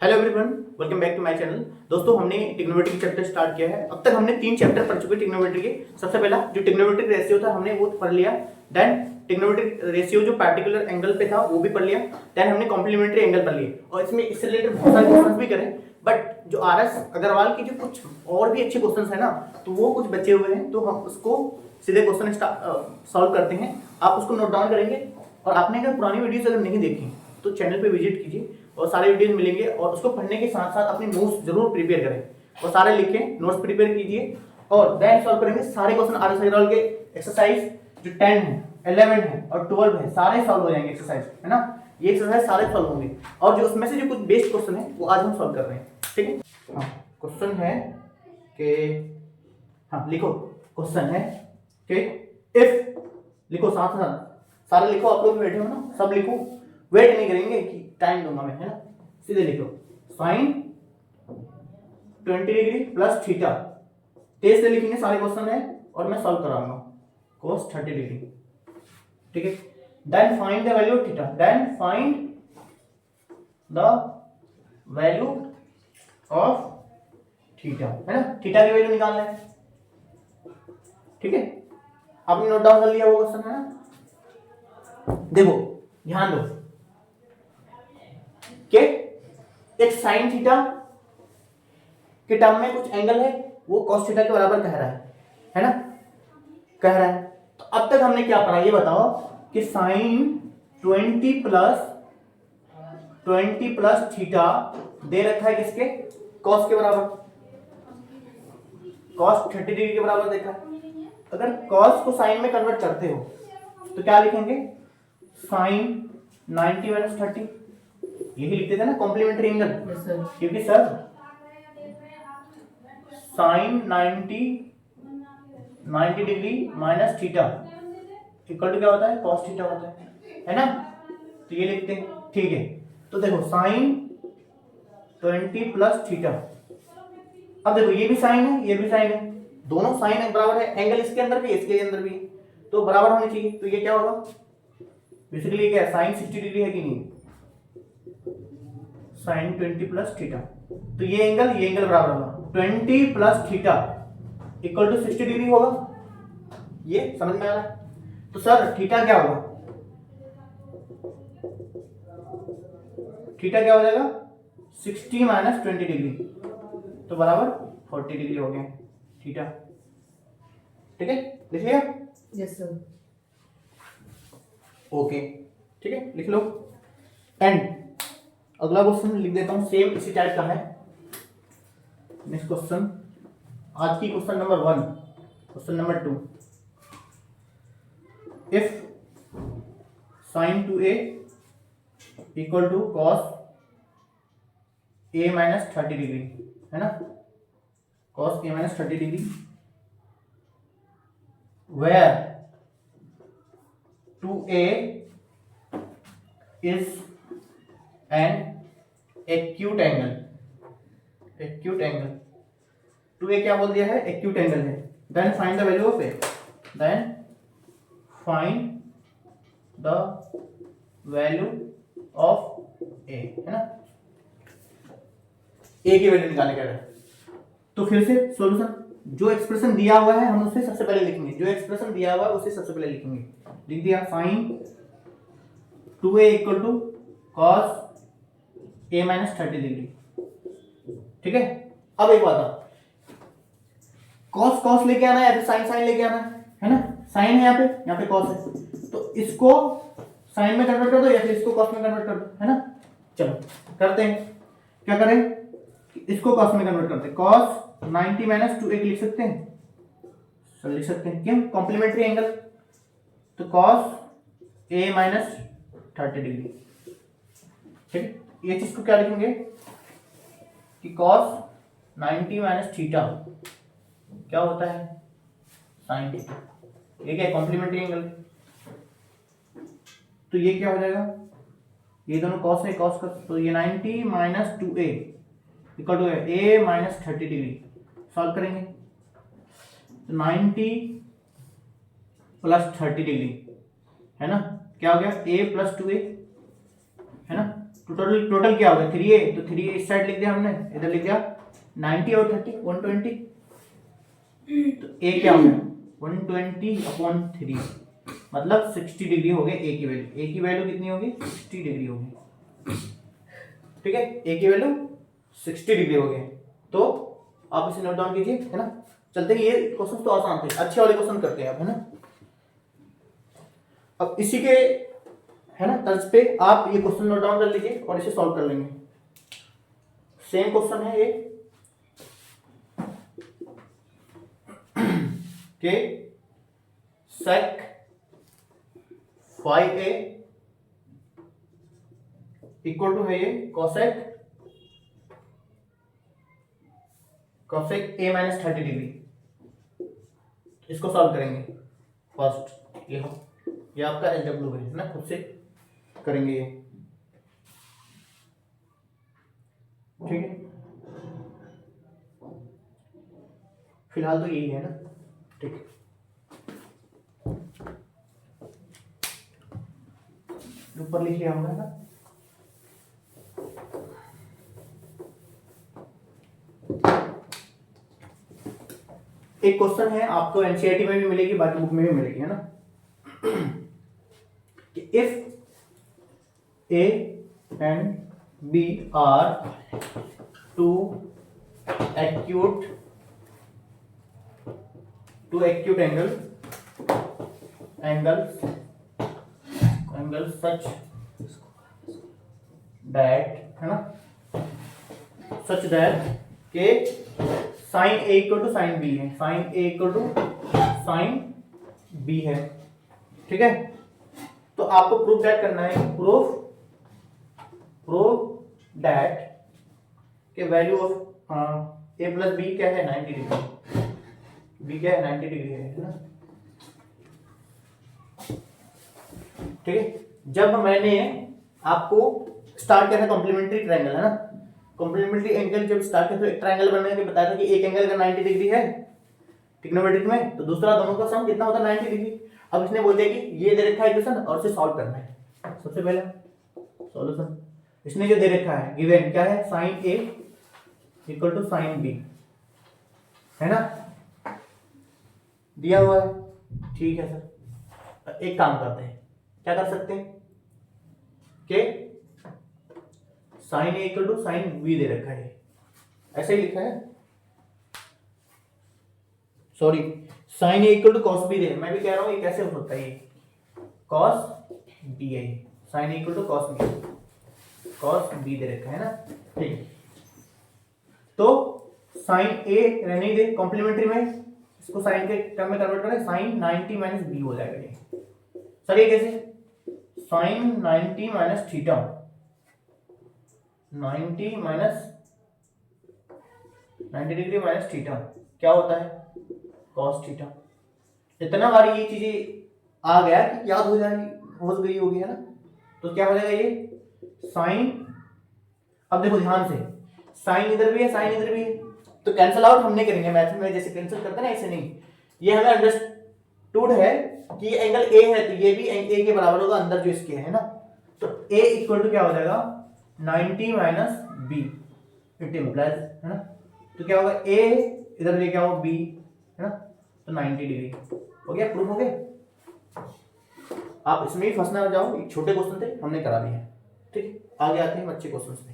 Hello everyone, welcome back to my channel. दोस्तों, हमने trigonometry chapter start किया है। अब तक हमने 3 चैप्टर पढ़ चुके ट्रिग्नोमेट्री के। सबसे पहला जो ट्रिग्नोमेट्रिक रेशियो था हमने वो पढ़ लिया। देन ट्रिग्नोमेट्रिक रेशियो जो पार्टिकुलर एंगल पे था वो भी पढ़ लिया। देन हमने कॉम्प्लीमेंट्री एंगल पढ़ लिए और इससे रिलेटेड बहुत सारे क्वेश्चंस भी करें। बट जो आर.एस. अग्रवाल की जो कुछ और भी अच्छे क्वेश्चंस है ना, तो वो कुछ बचे हुए हैं, तो हम उसको सीधे क्वेश्चन सॉल्व करते हैं। आप उसको नोट डाउन करेंगे और आपने अगर पुरानी वीडियोस अगर नहीं देखी तो चैनल पे विजिट कीजिए और सारे वीडियोस मिलेंगे। और उसको पढ़ने के साथ साथ अपने नोट्स जरूर प्रिपेयर करें और सारे लिखें, नोट्स प्रिपेयर कीजिए और देन सॉल्व करेंगे सारे क्वेश्चन। आर.एस. अग्रवाल के एक्सरसाइज जो 10 है, 11 है और 12 है, सारे सॉल्व हो जाएंगे एक्सरसाइज, है ना। ये एक्सरसाइज सारे सॉल्व होंगे और जो उसमें से जो कुछ बेस्ट क्वेश्चन है वो आज हम सॉल्व कर रहे हैं, ठीक है। हाँ, क्वेश्चन है कि हाँ लिखो, क्वेश्चन है कि इफ, लिखो साथ साथ सारे लिखो, आप लोग बैठे हो ना, सब लिखो, वेट नहीं करेंगे कि टाइम दूंगा मैं, है ना। सीधे लिखो साइन 20 डिग्री प्लस थीटा, तेज से लिखेंगे सारे क्वेश्चन है और मैं सॉल्व कराऊंगा। cos 30 डिग्री, ठीक है। Then find the value of theta, then find the value of theta, है ना। थीटा की वैल्यू निकालना है, ठीक है। आपने नोट डाउन कर लिया वो क्वेश्चन, है ना। देखो ध्यान दो कि एक साइन थीटा के टर्म में कुछ एंगल है वो कॉस थीटा के बराबर कह रहा है ना, कह रहा है। तो अब तक हमने क्या पढ़ा ये बताओ कि साइन 20 प्लस थीटा दे रखा है किसके, कॉस के बराबर, कॉस 30 डिग्री के बराबर देखा है। अगर कॉस को साइन में कन्वर्ट करते हो तो क्या लिखेंगे, साइन 90 माइनस 30, यही लिखते थे ना कॉम्प्लीमेंट्री एंगल। क्योंकि sir sine 90 degree minus theta equal to क्या होता है, कॉस थीटा होता है ना। तो ये लिखते हैं, ठीक है। तो देखो साइन 20 प्लस थीटा, अब देखो ये भी साइन है ये भी साइन है, दोनों साइन है बराबर है, एंगल इसके अंदर भी इसके अंदर भी, तो बराबर होने चाहिए। तो ये क्या होगा, बेसिकली क्या है, साइन 60 डिग्री है कि नहीं, साइन 20 प्लस थीटा, तो ये एंगल बराबर होगा 20 plus theta equal to 60 degree होगा। ये समझ में आ रहा है। तो सर थीटा क्या होगा, थीटा क्या हो जाएगा 60 माइनस 20 डिग्री, तो बराबर 40 डिग्री हो गया थीटा, ठीक है। लिख लिया, यस सर, ओके, ठीक है, लिख लो। एंड अगला क्वेश्चन लिख देता हूं, सेम इसी टाइप का है। नेक्स्ट क्वेश्चन, आज की question number 1, question number 2, if sine 2a equal to cos a minus 30 degree, है ना, cos a minus 30 degree, where 2a is an acute angle, 2a क्या बोल दिया है, acute एंगल है। Then find the value of a, then find the value of a, है ना। a की वैल्यू निकालने का है, तो फिर से सॉल्यूशन, जो एक्सप्रेशन दिया हुआ है हम उसे सबसे पहले लिखेंगे, जो एक्सप्रेशन दिया हुआ है उसे सबसे पहले लिखेंगे। लिख दिया sine 2a equal to cos a minus 30 degree, ठीक है। अब एक बात, कॉस लेके आना है या फिर साइन लेके आना है ना। साइन है यहाँ पे कॉस है, तो इसको साइन में कन्वर्ट कर दो या फिर इसको कॉस में कन्वर्ट कर दो, है ना। चलो करते हैं, क्या करें, इसको कॉस में कन्वर्ट करते हैं। कॉस 90 माइनस 2a लिख सकते हैं, सर लिख सकते हैं, क्यों, कॉम्प्लीमेंट्री एंगल, तो कॉस a माइनस 30 डिग्री, ठीक। ये चीज को क्या लिखेंगे कि कॉस 90 माइनस थीटा क्या होता है, साइन थीटा, ये क्या है, कॉम्प्लीमेंट्री एंगल। तो ये क्या हो जाएगा, ये दोनों कॉस है, कॉस का, तो ये 90 minus 2a equal to a minus 30 degree, solve करेंगे तो 90 प्लस 30 डिग्री, है ना, क्या हो गया a प्लस 2a, है ना, टोटल टोटल क्या होगा 3a, तो 3a इस साइड लिख दिया हमने, इधर लिख दिया 90 और 30 120, तो a क्या हो गया 120/3, मतलब 60 डिग्री हो गया a की वैल्यू। a की वैल्यू कितनी होगी 60 डिग्री होगी, ठीक है, a की वैल्यू 60 डिग्री हो गई। तो आप इसे नोट डाउन कीजिए, है ना। चलते हैं, ये क्वेश्चन तो आसान थे, अच्छे वाले क्वेश्चन करते हैं आप, है ना। अब इसी के, है ना, तर्ज पे आप ये क्वेश्चन नोट डाउन कर लीजिए और इसे सॉल्व कर लेंगे। सेम क्वेश्चन है ये कि sec 5a इक्वल टू है ये cosec a माइनस 30 डिग्री। इसको सॉल्व करेंगे फर्स्ट, ये आपका एलडब्ल्यू है ना, खुद से करेंगे ये, ठीक है। फिलहाल तो यही है ना, ठीक है। ऊपर लिख लिया हमने ना, एक क्वेश्चन है आपको एनसीईआरटी में भी मिलेगी, बाकी बुक में भी मिलेगी, है ना, कि if A and B are two acute angle such that, है ना, such that के sin A equal to sin B है, sin A equal to sin B है, ठीक है। तो आपको प्रूफ दैट करना है, प्रूफ दैट के value of A plus B क्या है 90 डिग्री, B क्या है 90 डिग्री है ना, ठीक है। जब मैंने आपको स्टार्ट किया था कॉम्प्लीमेंट्री ट्रायंगल, है ना, कॉम्प्लीमेंट्री एंगल जब स्टार्ट किया तो एक ट्रायंगल बनने के बताया था कि एक एंगल का 90 डिग्री है ट्रिग्नोमेट्रिक में, तो दूसरा दोनों का सम कितना होता है 90 डिग्री। अब इसने बोल दिया कि ये दे रखा है इक्वेशन और इसे सॉल्व करना है। सबसे पहले सॉल्यूशन, इसने जो दे रखा है गिवन क्या है sin A equal to sin B, है ना, दिया हुआ है, ठीक है सर। एक काम करते हैं, क्या कर सकते हैं कि sin A equal to sin B दे रखा है, ऐसे ही लिखा है, sorry sin A equal to cos B दे, मैं भी कह रहा हूं ये कैसे हो सकता है, ये cos B है, sin A equal to cos B दे रखा है ना, ठीक है। तो sin A रहने दे कॉम्प्लीमेंट्री में, इसको sin के टर्म में कन्वर्ट करें, sin 90 माइनस B हो जाएगा ये। सर ये कैसे, sin 90 minus theta, 90 minus 90 degree minus theta क्या होता है cos थीटा। इतना बार ये चीजें आ गया कि याद हो गई होगी, है ना। तो क्या हो जाएगा ये sin, अब देखो ध्यान से, sin इधर भी है sin इधर भी है, तो कैंसिल आउट हम नहीं करेंगे, मैथ में जैसे कैंसिल करते हैं ना ऐसे नहीं, ये हमें अंडरस्टूड है कि ये एंगल A है तो ये भी A के बराबर होगा अंदर जो इसके है ना, तो A इक्वल टू क्या हो जाएगा 90 माइनस B, इट इंप्लाइज, है ना, तो क्या होगा A इधर लेके आओ B, है ना, तो 90 डिग्री हो गया, प्रूफ हो गया। आप इसमें ही फंसना जाओ, एक छोटे क्वेश्चन थे हमने करा दिए, ठीक। आगे आते हैं अच्छे क्वेश्चंस में।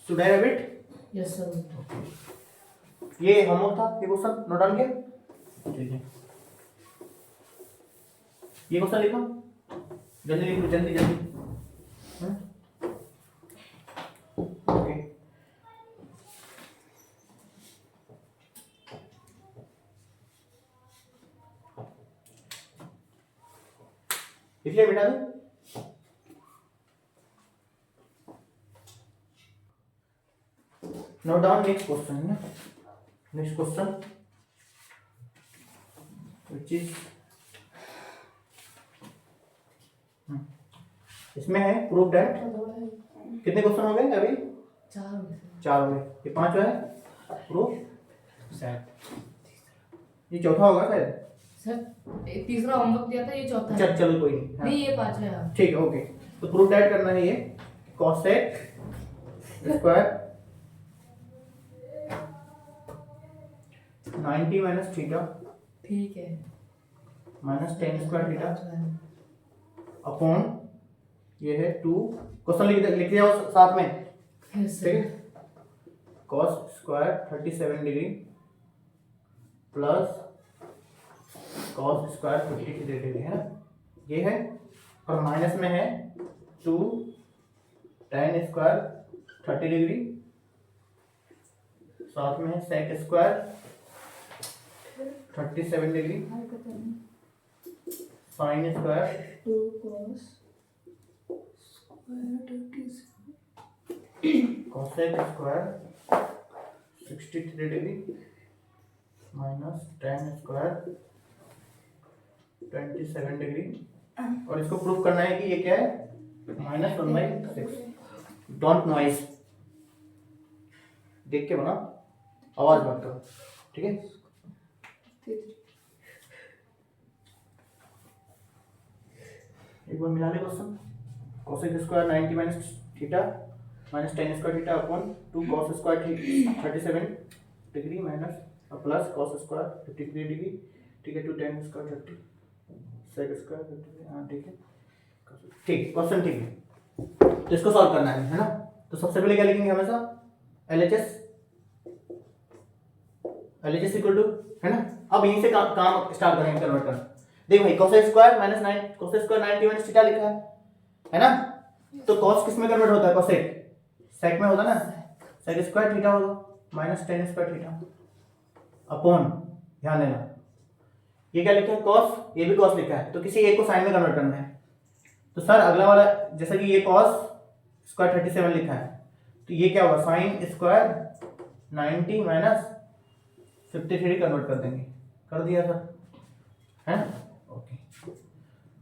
Should I have it? Yes sir. ये होमवर्क था, ये क्वेश्चन नोट डाउन किया, ठीक है। ये क्वेश्चन लिखो, जल्दी लिखो, जल्दी जल्दी, ओके। इसलिए बेटा दो, नोट डाउन नेक्स्ट क्वेश्चन है ना, नेक्स्ट क्वेश्चन विच इज, इसमें है प्रूव दैट, कितने क्वेश्चन हो गए अभी 4 हो गए, ये 5 है प्रूफ दैट, ये चौथा होगा शायद, सर एक तीसरा होमवर्क दिया था, ये चौथा है। चल चलो कोई नहीं, हाँ। नहीं ये पांचवा है। हाँ। ठीक है ओके। तो प्रूफ दैट करना है ये cosec स्क्वायर 90 माइनस थीटा ठीक है। माइनस टेन स्क्वायर थीटा पांचवा है। अपॉन ये है 2, क्वेश्चन लिख दिया उस साथ में, Yes, ठीक sir. है। cos square 37 degree plus cos square 53 degree है ना, ये है। और माइनस में है 2 tan स्क्वायर 30 डिग्री, साथ में है sec square 37 degree, sin square 2 cos cosec square 63 degree minus tan square 27 degree, और इसको प्रूफ करना है कि ये क्या है -1/6। डोंट नॉइस, देख के बना, आवाज मत करो, ठीक है। एक बार मिला ले question, cosec square 90 minus theta minus tan square theta upon 2 cos square 37 degree minus plus cos square 53 degree, ठीक है, 2 tan स्क्वायर 30 sec स्क्वायर 53, हाँ ठीक है, ठीक क्वेश्चन ठीक है। तो इसको सॉल्व करना है ना। तो सबसे पहले क्या लिखेंगे हमेशा LHS इक्वल टू, है ना। अब यहीं से काम स्टार्ट करेंगे कन्वर्ट करना। देख भाई cos square minus 9 cos square 90 minus theta लिखा है ना। तो cos किस में कन्वर्ट होता है, cosec sec में होता है ना, sec स्क्वायर थीटा होगा minus tan square theta upon, ध्यान देना ये क्या लिखा है cos, ये भी cos लिखा है, तो किसी एक को साइन में कन्वर्ट करना है। तो सर अगला वाला जैसा कि ये cos स्क्वायर 37 लिखा है, तो ये क्या होगा sin स्क्वायर 90 माइनस 53 कन्वर्ट कर देंगे, कर दिया सर, है ना। ओके,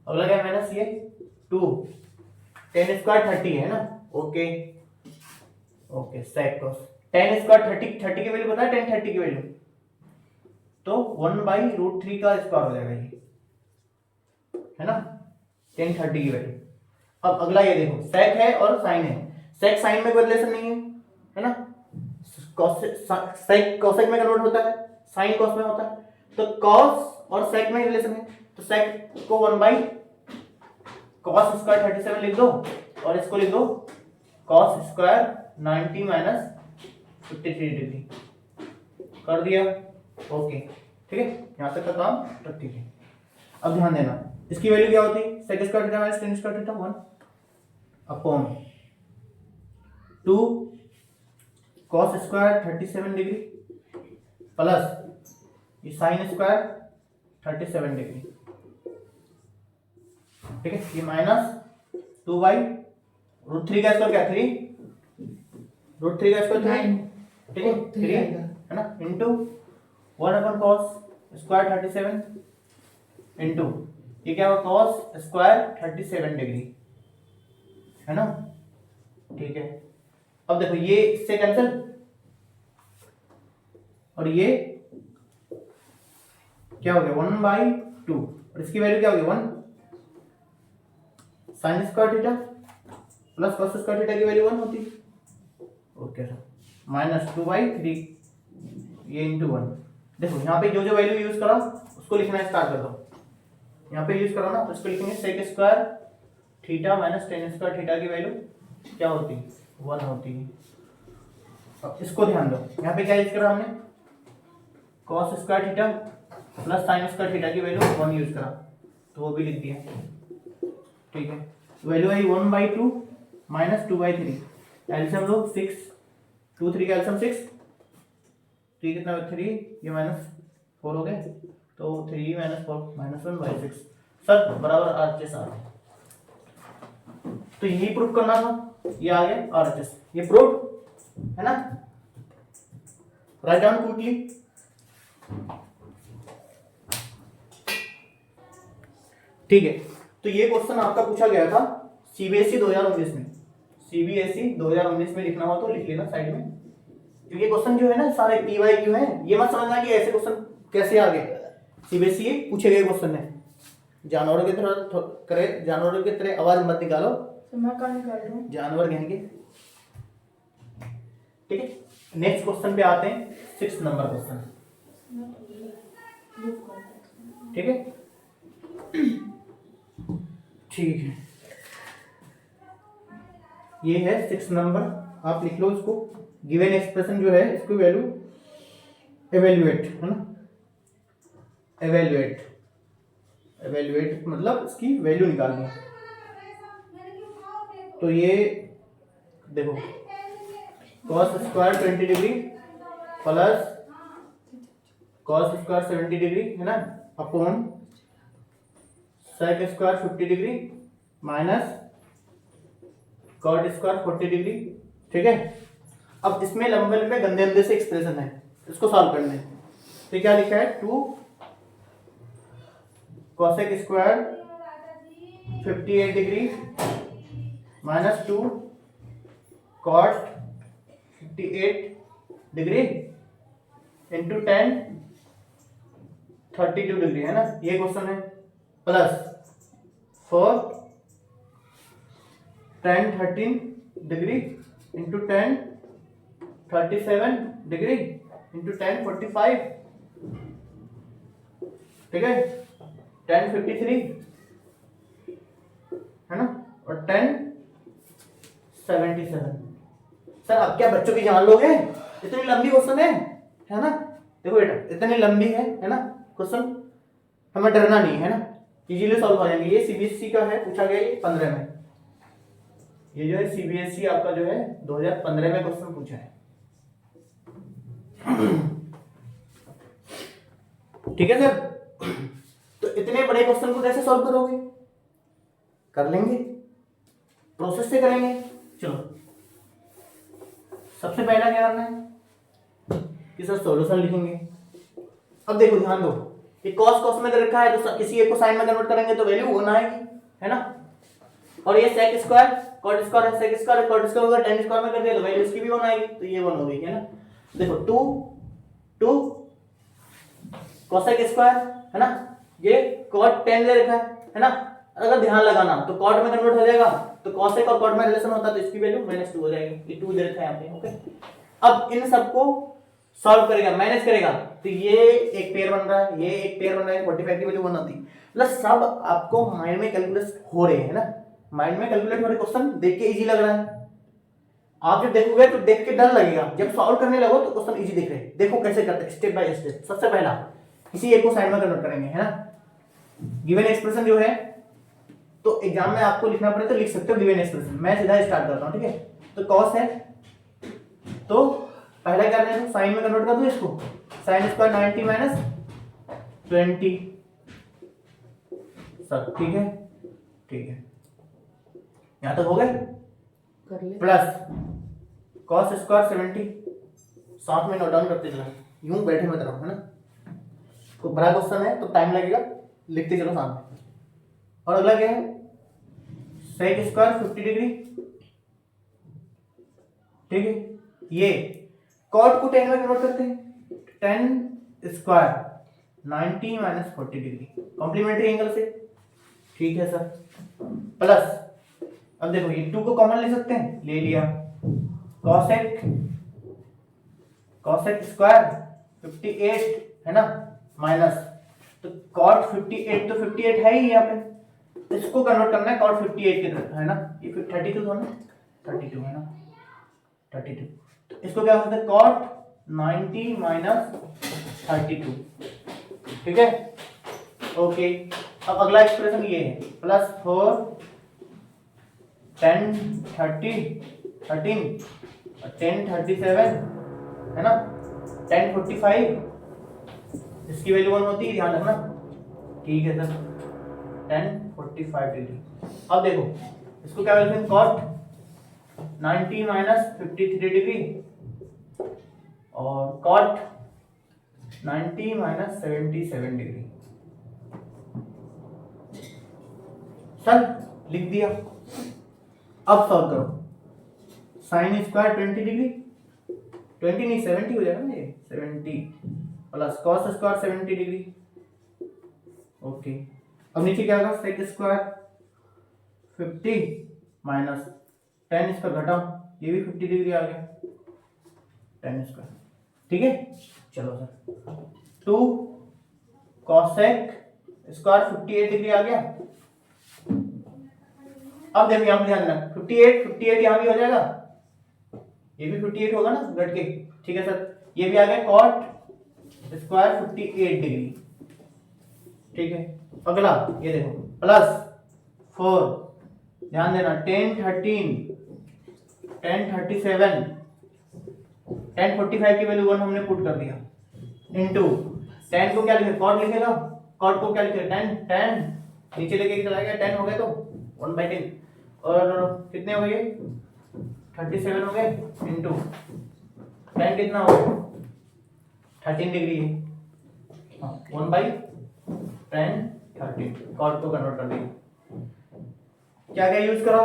अगला क्या माइनस ये 2 tan स्क्वायर 30 है ना, okay okay sec cos tan square 30 की वैल्यू पता है, tan 30 की वैल्यू तो 1/√3 का स्क्वायर हो जाएगा ये, है ना, tan 30 की वैल्यू। अब अगला ये देखो sec है और sin है, sec sin में कोई रिलेशन नहीं है ना, sec cosec में कन्वर्ट होता है, sin cos में होता है, तो cos और sec में रिलेशन है, तो sec को 1/cos स्क्वायर 37 लिख दो और इसको लिख दो cos स्क्वायर 90 माइनस 53 डिग्री, कर दिया, ओके ठीक है, यहां तक का काम तो ठीक है। अब ध्यान देना इसकी वैल्यू क्या होती है, sec square theta minus tan square theta 1 upon 2 cos square 37 degree plus ये sin स्क्वायर 37 डिग्री, ठीक है, ये माइनस 2/√3 का स्क्वायर क्या 3, √3 का स्क्वायर 3, ठीक है 3 है ना, इनटू 1/cos स्क्वायर 37 इनटू ये क्या होगा cos स्क्वायर 37 डिग्री, है ना, ठीक है। अब देखो ये इससे कैंसिल और ये क्या हो गया 1/2 और इसकी वैल्यू क्या हो गई 1 sin square theta plus cos square theta की वैल्यू 1 होती है, ओके सर, माइनस 2/3 ये इंटू 1। देखो यहाँ पे जो जो वैल्यू यूज करा उसको लिखना स्टार्ट कर दो, यहाँ पे यूज करो ना तो इसको लिखेंगे sec square theta minus tan square theta की वैल्यू क्या होती है 1 होती है। अब इसको ध्यान दो यहाँ पे क्या यूज करा हमने cos square theta plus sin square theta की वैल्यू 1 यूज करा, तो वो भी लिख दिया, ठीक है। वैल्यू आई 1/2 माइनस 2/3, एलसीएम लो 6 2 3 का एलसीएम 6, तो ये कितना 3 ये माइनस 4 हो गए, तो 3 माइनस 4 माइनस 1/6 सर बराबर RHS आ गया। तो यही प्रूफ करना था, ये आ गया RHS, ये प्रूफ है ना, राइट डाउन क्विकली। ठीक है, तो ये क्वेश्चन आपका पूछा गया था सीबीएसई 2019 में, सीबीएसई 2019 में लिखना हो तो लिख लेना साइड में, क्योंकि क्वेश्चन जो है ना सारे पीवाईक्यू हैं, ये मत समझना कि ऐसे क्वेश्चन कैसे आ गए, सीबीएसई पूछे गए क्वेश्चन है। जानवरों की तरह करे, जानवरों की तरह आवाज मत निकालो, तो मैं कहाँ निकाल रहा हूँ? जानवर कहेंगे। ठीक है, नेक्स्ट क्वेश्चन पे आते हैं, 6 नंबर क्वेश्चन। ठीक है, ठीक है, ये है 6 नंबर, आप लिख लो इसको। गिवन एक्सप्रेशन जो है इसको वैल्यू एवेल्युएट है ना, एवेल्युएट, एवेल्युएट मतलब इसकी वैल्यू निकालनी है। तो ये देखो cos square 20 degree plus cos square 70 degree है ना, upon sec square 50 degree minus cot square 40 degree. ठीक है, अब इसमें लंबे लंबे गंदे गंदे से एक्सप्रेशन है, इसको सॉल्व करना है। तो क्या लिखा है, 2 cosec square 58 degree minus 2 cot 58 degree into 10 32 degree है ना, ये क्वेश्चन है। Plus 4 10 13 degree into 10 37 degree into 10 45। ठीक है, 10 53 है ना, और 10 77। सर अब क्या बच्चों की जान लोगे, इतनी लंबी क्वेश्चन है ना। देखो बेटा इतनी लंबी है ना क्वेश्चन, हमें डरना नहीं है ना, इजीली सॉल्व हो जाएंगे। ये सीबीएसई का है, पूछा गया ये 15 में, ये जो है सीबीएसई आपका जो है 2015 में क्वेश्चन पूछा है। ठीक है सर, तो इतने बड़े क्वेश्चन को कैसे सॉल्व करोगे, कर लेंगे, प्रोसेस से करेंगे। चलो सबसे पहला क्या करना है कि सर सॉल्यूशन लिखेंगे। अब देखो ध्यान दो, ये कॉस कॉस में दे रखा है, तो किसी एक को साइन में कन्वर्ट करेंगे तो वैल्यू 1 आएगी है ना। और ये सेक स्क्वायर कॉट स्क्वायर है, सेक स्क्वायर कॉट स्क्वायर होगा, tan स्क्वायर में कर दिया तो वैल्यू इसकी भी 1 आएगी, तो ये 1 हो गई है ना। देखो 2 कोसेक स्क्वायर है ना, ये कॉट 10 दे रखा है ना। अगर ध्यान लगाना तो कॉट में कन्वर्ट हो जाएगा, तो कोसेक और कॉट में रिलेशन होता है तो इसकी वैल्यू -2 हो जाएगी, ये 2 दे रखा है यहाँ पे। ओके, अब इन सबको सॉल्व करेगा, मैनेज करेगा, तो ये एक पेयर बन रहा है, ये एक पेयर बन रहा है, 45 की वैल्यू 1 आती है। मतलब सब आपको माइंड में कैलकुलेट हो रहे हैं ना, माइंड में कैलकुलेट हो रहे क्वेश्चन देख के इजी लग रहा है। आप जब देखोगे तो देख के डर लगेगा, जब सॉल्व करने लगो तो क्वेश्चन इजी दिख रहे हैं। देखो कैसे करते हैं स्टेप बाय स्टेप। सबसे पहला किसी एक को साइन में कन्वर्ट करेंगे है ना। गिवन एक्सप्रेशन जो है तो एग्जाम में आपको लिखना पड़े तो लिख सकते हो गिवन एक्सप्रेशन। मैं सीधा स्टार्ट करता हूं, ठीक है। तो कॉस है तो पहला क्या करना है, साइन में कन्वर्ट कर दो इसको, साइन स्क्वायर 90 माइनस 20 सब ठीक है, ठीक है, यहां तक हो गए। कर ले। प्लस कॉस स्क्वायर 70, साथ में नोट डाउन करते चलो, यूं बैठे मत रहो है ना, तो बड़ा क्वेश्चन है तो टाइम लगेगा, लिखते चलो साथ में। और अगला क्या है, सेक स्क्वायर 50 डिग्री, ठीक है। ये कॉट को 10 में कन्वर्ट करते हैं, 10 square 90 minus 40 degree complementary angle से, ठीक है सर। प्लस अब देखो ये 2 को कॉमन ले सकते हैं, ले लिया, कॉसेक स्क्वायर 58 है ना, माइनस तो कॉट 58, तो 58 है ही यहाँ पे, इसको कन्वर्ट करना है कॉट 58 की तरफ है ना, ये 32 था ना, 32 है ना, 32, तो इसको क्या होता है कॉट 90 माइनस 32, ठीक है। ओके, अब अगला एक्सप्रेशन ये है, प्लस 4 10 30 13 और 10 37 है ना, 10 45, इसकी वैल्यू 1 होती है, ध्यान रखना, ठीक है सर। 10 45 डिग्री। अब देखो इसको क्या बोलते हैं, कॉट 90 माइनस 53 डिग्री और कॉट 90 माइनस 77 डिग्री। सर लिख दिया, अब सॉल्व करो, साइन स्क्वायर 20 डिग्री, 20 नहीं 70 हो जाएगा ना, ये 70 plus cos square 70 degree okay, अब नीचे क्या होगा, सेक स्क्वायर 50 माइनस टेन इसका घटाओ, ये भी 50 डिग्री आ गया, टेन स्क्वायर, ठीक है। चलो सर 2 कॉसेक स्क्वायर 58 डिग्री आ गया। अब देखो यहाँ पे ध्यान रखना, 58 यहाँ भी हो जाएगा, ये भी 58 होगा ना घट के, ठीक है सर। ये भी आ गया कॉट स्क्वायर 58 डिग्री, ठीक है। अगला ये देखो प्लस 4, ध्यान देना 10 13 10 37 10 45 की वैल्यू 1 हमने पुट कर दिया, इनटू 10 को क्या लिखे, कॉट लिखेगा, कॉट को क्या लिखे 10 10 नीचे लेके चला गया, 10 हो गए तो 1/10, और कितने हो गए 37 हो गए, इनटू 10 कितना हो गया 13 डिग्री है, 1/10 13, कॉट को कन्वर्ट कर दिया। क्या क्या यूज करा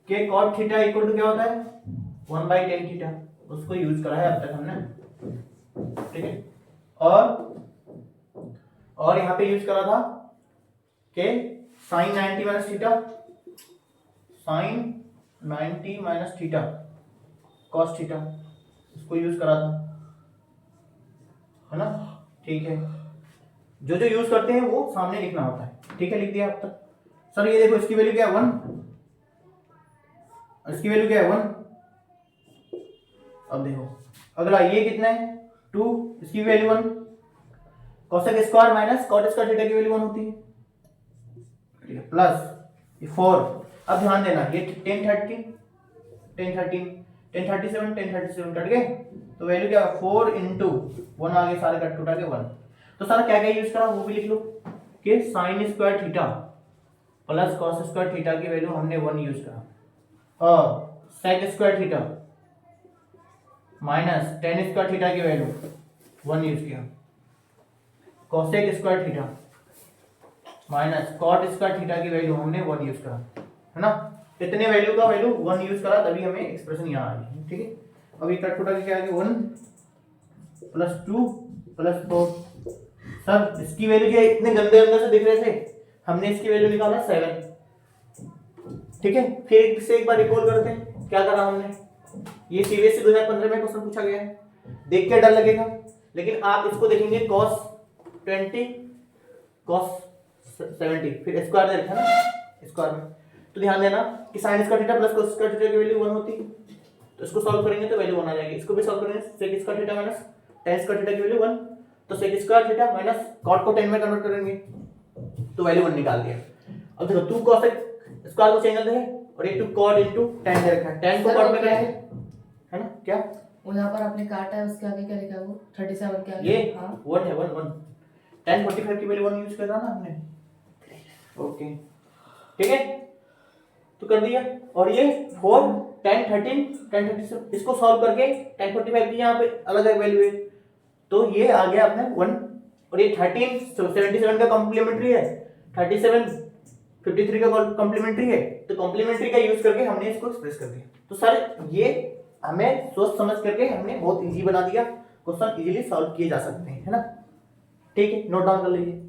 कि कॉट थीटा इक्वल टू क्या होता है 1/10 थीटा, उसको यूज करा है अब तक हमने, ठीक है। और यहाँ पे यूज करा था कि sine 90 minus theta, sine 90 minus theta cos theta, इसको यूज करा था, है ना, ठीक है। जो जो यूज करते हैं वो सामने लिखना होता है, ठीक है, लिख दिया अब तक। सर ये देखो इसकी वैल्यू क्या है 1, इसकी वैल्यू क्या है 1। अब देखो अगला ये कितना है 2, इसकी value 1, cosec square minus cot square theta की वैल्यू 1 होती है, ठीक है, प्लस ये 4। अब ध्यान देना ये 10 13 10 13 10 37 10 37 कट गए, तो वैल्यू क्या 4 इंटू 1 आगे सारे कट उठा के 1। तो सारा क्या क्या यूज करा वो भी लिख लो कि sine square theta plus cos square theta की वैल्यू हमने 1 यूज करा, और sec square theta minus tan square theta की वैल्यू 1 यूज किया, cosec square theta minus cot square theta की वैल्यू हमने 1 यूज करा, है ना। इतने वैल्यू का वैल्यू 1 यूज करा तभी हमें एक्सप्रेशन यहाँ आ गई, ठीक है। अब ये कट उठा के क्या आ गया 1 प्लस 2 प्लस 4। सर इसकी वैल्यू क्या इतने गंदे अंदर से दिख रहे थे, हमने इसकी वैल्यू निकाला 7, ठीक है। फिर से एक बार रिकॉल करते हैं क्या करा हमने, ये सीबीएसई 2015 में क्वेश्चन पूछा गया है, देख के डर लगेगा, लेकिन आप इसको देखेंगे cos 20 cos 70 फिर स्क्वायर दे रखा है ना स्क्वायर में, तो ध्यान देना कि sin square theta plus cos square theta की वैल्यू 1 होती है, तो इसको सॉल्व करेंगे तो वैल्यू 1 आ जाएगी। इसको भी सॉल्व करेंगे sec square theta minus tan square theta की वैल्यू 1, तो sec square theta minus cot को 10 में कन्वर्ट करेंगे तो वैल्यू 1 निकाल दिया। अब देखो 2 cos स्क्वायर को चेंज है और ये 2 cot into tan दे रखा है, tan को cot में करेंगे, है ना, क्या वो यहाँ पर आपने काटा है उसके आगे क्या लिखा है वो 37 के आगे, ये हाँ 1 है 1 1 tan 45 की वैल्यू 1 यूज कर रहा ना हमने, ओके, ठीक है, तो कर दिया। और ये 4 tan 13 tan 37 इसको सॉल्व करके tan 45 की यहाँ पे अलग अलग वैल्यू है, तो ये आ गया अपने 1, और ये 13 77 का कॉम्प्लीमेंट्री है, 37 53 का कॉम्प्लीमेंट्री है, तो कॉम्प्लीमेंट्री का यूज करके हमने इसको एक्सप्रेस कर दिया। तो सर ये हमें सोच समझ करके हमने बहुत इजी बना दिया, क्वेश्चन इजीली सॉल्व किए जा सकते हैं, है ना, ठीक है, नोट डाउन कर लीजिए।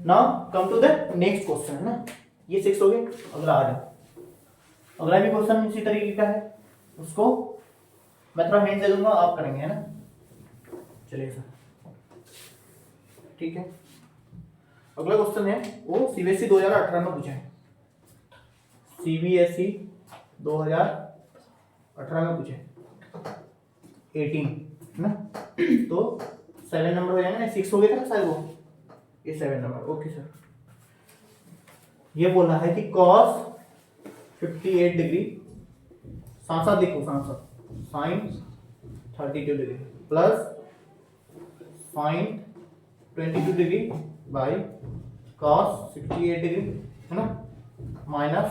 Now come to the next question, है ना, ये 6 हो गए। अगला आ जाओ, अगला भी क्वेश्चन इसी तरीके का है, उसको मैं थोड़ा हिंट दे दूंगा, आप करेंगे, है ना, चलिए सर, ठीक है। अगला क्वेश्चन है वो सीबीएसई 2018 में पूछा है, सीबीएसई 2018 में पूछा है 18, है ना, तो 7 नंबर हो जाएंगे ना, 6 हो गए थे ना शायद वो, ये 7 नंबर, ओके सर। ये बोला है कि cos 58 डिग्री, साथ साथ लिखो, साथ साथ sin 32 degree plus sin 22 degree by cos 68 degree, है ना, minus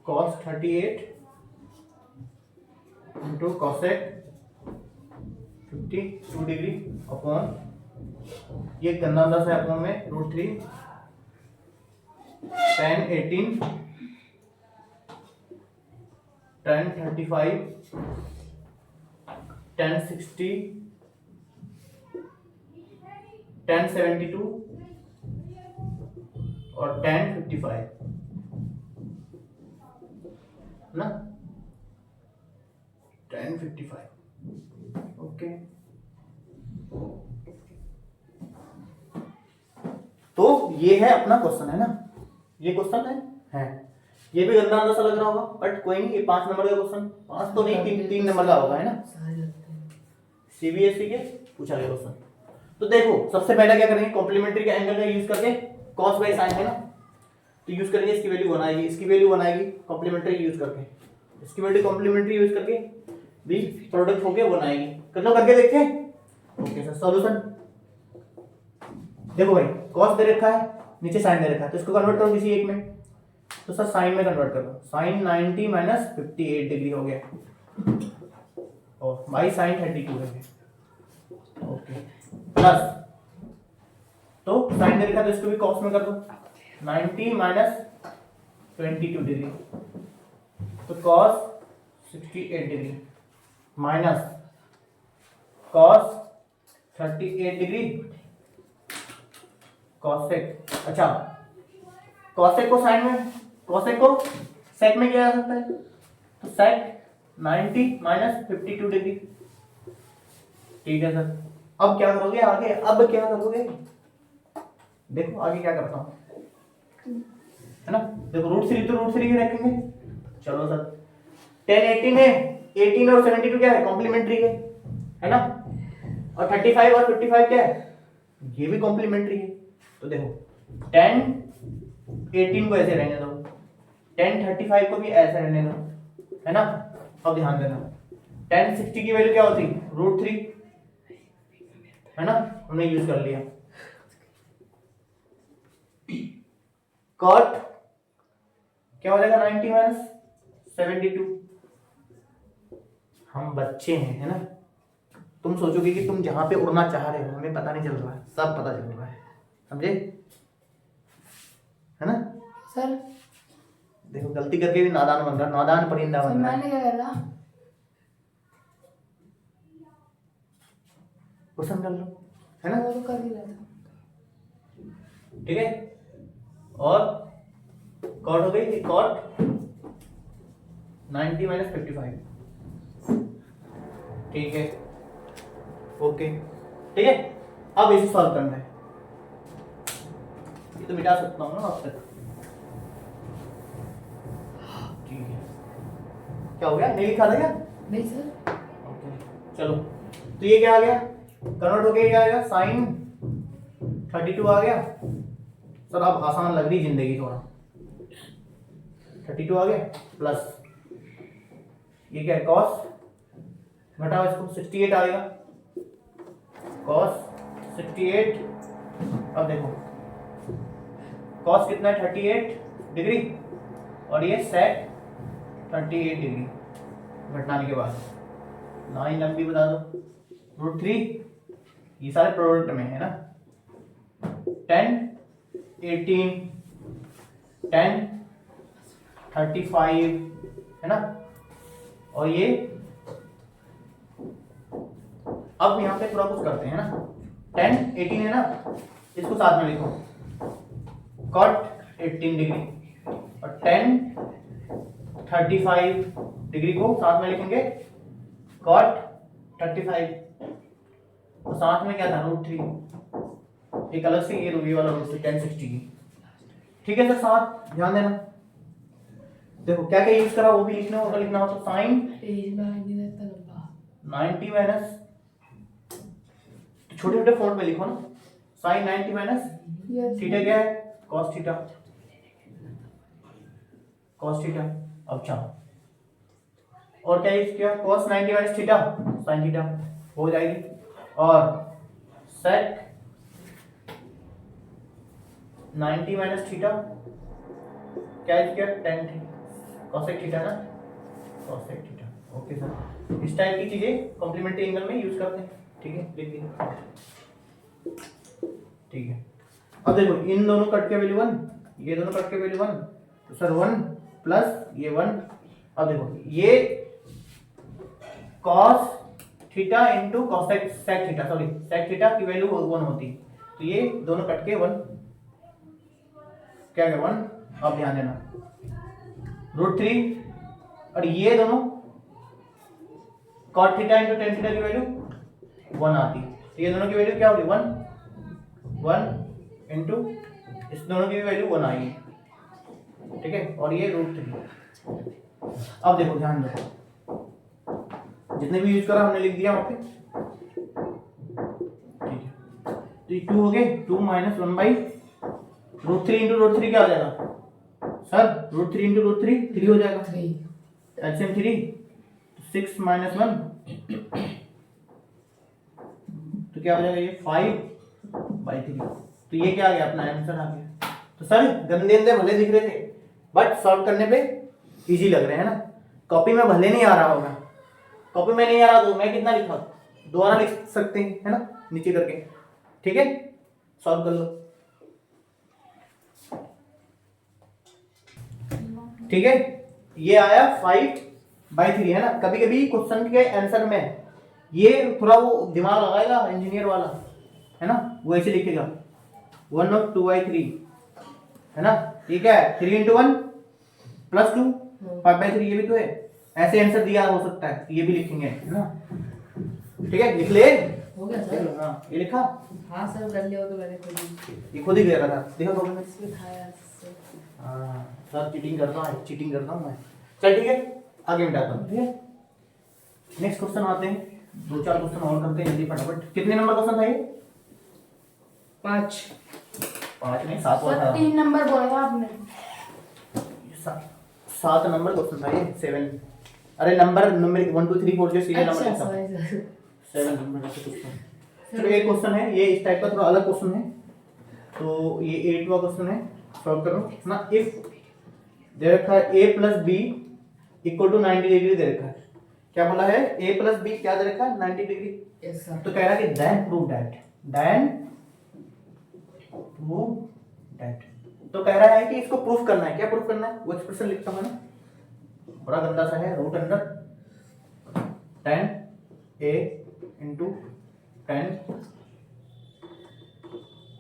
cos 38 into cosec 52 degree upon ये गंदा अंदर से अपॉन में √3 tan 18 1035, 1060, 1072 और 1055 ना, 1055। ओके, तो ये है अपना क्वेश्चन, है ना, ये क्वेश्चन है। ये भी गंदा अंदाजा लग रहा होगा, बट कोई नहीं, ये 5 नंबर का क्वेश्चन, 5 तो नहीं, 3 नंबर का होगा, है ना, सारे लगते हैं। सीबीएसई के पूछा गया क्वेश्चन। तो देखो सबसे पहले क्या करेंगे, कॉम्प्लीमेंट्री का एंगल का यूज करके, कॉस बाई साइन है ना, तो यूज करेंगे, इसकी वैल्यू 1 आएगी, इसकी वैल्यू 1 आएगी, कॉम्प्लीमेंट्री यूज करके, इसकी वैल्यू कॉम्प्लीमेंट्री यूज करके भी प्रोडक्ट होके 1 आएगी। कर करके देखते हैं। ओके सर, सॉल्यूशन देखो भाई, कॉस दे रखा है, नीचे साइन दे रखा है, तो इसको कन्वर्ट करो किसी एक में, तो सर साइन में कन्वर्ट करो, साइन 90 माइनस 58 डिग्री हो गया, और बाई साइन 32 हो गया। ओके, प्लस, तो साइन दे रखा है तो इसको भी कॉस में कर दो, 90 माइनस 22 डिग्री, तो cos 68 degree minus cos 38 degree cosec. अच्छा, कॉसेक को साइन में, कॉसेक को सेक में किया जा सकता है, तो सेक 90 माइनस 52 डिग्री। ठीक है सर, अब क्या करोगे आगे, अब क्या करोगे, देखो आगे क्या करता हूं, है ना, देखो √3 तो √3 ही रखेंगे। चलो सर, 10 18 है, 18 और 72 क्या है, कॉम्प्लीमेंट्री है ना, और 35 और 55 क्या है, ये भी कॉम्प्लीमेंट्री है। तो देखो 10 18 को ऐसे रहने दो, 10 35 को भी ऐसे रहने दो, है ना। अब ध्यान देना, 10 60 की वैल्यू क्या होती, √3, है ना, हमने यूज कर लिया। कॉट क्या हो जाएगा, 90 माइनस 72। हम बच्चे हैं, है ना, तुम सोचोगे कि तुम जहां पे उड़ना चाह रहे हो हमें पता नहीं चल रहा है, सब पता चल रहा है, समझे, है ना सर। देखो गलती करके भी नादान बन रहा, नादान परिंदा सर बन रहा मैंने है। क्या कर रहा, क्वेश्चन कर लो, है ना, वो तो कर ही रहा था। ठीक है, और कॉट हो गई, कॉट 90 माइनस 55, ठीक है, ओके, ठीक है। अब इसे सॉल्व करना है, ये तो मिटा सकता हूँ ना अब तक, ठीक है, क्या हो गया, नहीं लिखा था क्या, नहीं सर। ओके, चलो, तो ये क्या आ गया, कन्वर्ट हो गया, क्या आएगा, साइन 32 आ गया। सर अब आसान लग रही जिंदगी थोड़ा, 32 आ गया, प्लस ये क्या है, कॉस, घटाओ इसको, 68 आएगा, कॉस 68। अब देखो कॉस कितना है, 38 डिग्री, और ये सेक 38 डिग्री, घटाने के बाद लाइन लंबी बता दो, √3, ये सारे प्रोडक्ट में है ना, 10 18 10 35 है ना, और ये अब यहाँ पे थोड़ा कुछ करते हैं ना, 10 18 है ना, इसको साथ में लिखो, कॉट 18 डिग्री, और 10 35 डिग्री को साथ में लिखेंगे, कॉट 35, और साथ में क्या था, √3, एक अलग से ये रूबी वाला √3 1060 की। ठीक है सर, साथ ध्यान देना, देखो क्या क्या यूज करा वो भी लिखना होगा, लिखना होगा, साइन पेज में नहीं रहता लंबा। 90 माइनस, छोटे छोटे फॉन्ट में लिखो ना, साइन 90 माइनस थीटा क्या है, कॉस थीटा, कॉस थीटा। अच्छा, और क्या यूज किया, cos 90 minus theta sine theta हो जाएगी, और सेक 90 माइनस थीटा क्या यूज किया, टेन कॉसेक थीटा ना, कॉसेक थीटा। ओके सर, इस टाइप की चीजें कॉम्प्लीमेंट्री एंगल में यूज करते हैं, ठीक है, लिख दिया, ठीक है। अब देखो इन दोनों कट के वैल्यू 1, ये दोनों कट के वैल्यू 1, तो सर 1 प्लस ये 1 अब देखो ये cos theta into cos sec theta, sorry sec theta की वैल्यू 1 होती, तो ये दोनों कट के 1 क्या गया 1। अब ध्यान देना √3 और ये दोनों cot theta into tan theta की वैल्यू 1 आती, तो ये दोनों की वैल्यू क्या होगी 1 इंटू इस दोनों की वैल्यू 1 आई, ठीक है, और ये √3। अब देखो ध्यान दो, जितने भी यूज करा हमने लिख दिया वहां पे, ठीक है, तो ये 2 हो गए, 2 माइनस 1 बाई √3 इंटू √3 क्या हो जाएगा सर, √3 इंटू √3 3 हो जाएगा, 3 एलसीएम 3, 6 माइनस 1 तो क्या हो जाएगा ये 5/3, तो ये क्या आ गया अपना आंसर आ गया। तो सर गंदे गंदे भले दिख रहे थे बट सॉल्व करने पे इजी लग रहे हैं ना, कॉपी में भले नहीं आ रहा होगा, कॉपी में नहीं आ रहा तो मैं कितना लिखा दोबारा लिख सकते हैं है ना, नीचे करके, ठीक है, सॉल्व कर लो, ठीक है। ये आया 5/3 है ना। कभी कभी क्वेश्चन के आंसर में ये थोड़ा वो दिमाग लगाएगा इंजीनियर वाला है ना, वो ऐसे लिखेगा 1 और 2/3 है ना, ठीक है, 3 इंटू 1 प्लस 2 5/3 ये भी तो है, ऐसे आंसर दिया हो सकता है, ये भी लिखेंगे है ना, ठीक है, लिख ले, हो गया सर। हाँ ये लिखा, हाँ सर कर लिया, वो तो मैंने खुद ही ये खुद ही गया था, देखो प्रॉब्लम में, लिखाया सर। हाँ सर चीटिंग करता है, चीटिंग करता हूँ मैं, चल ठीक है, आगे मिटाता हूँ, ठीक है। नेक्स्ट क्वेश्चन आते हैं, 2-4 क्वेश्चन और करते हैं जल्दी फटाफट। कितने नंबर क्वेश्चन था ये? 5 5 नहीं 7 सर, था, 3 नंबर बोला आपने। 7 नंबर क्वेश्चन था ये, 7, अरे नंबर नंबर 1 2 3 4 जो सीरियल नंबर अच्छा लिखा, सॉरी सर। 7 नंबर का क्वेश्चन। चलो एक क्वेश्चन है, ये इस टाइप का थोड़ा अलग क्वेश्चन है, तो ये 8वां क्वेश्चन है, सॉल्व करो ना। इफ दे रखा है a plus B equal to 90 degree दे रखा है, क्या बोला है a प्लस बी क्या दे रखा है 90 डिग्री, यस सर। तो कह रहा है कि देन प्रूव दैट, तो कह रहा है कि इसको प्रूफ करना है, क्या प्रूफ करना है, वो एक्सप्रेशन लिखता हूं ना, बड़ा गंदा सा है, root under 10a into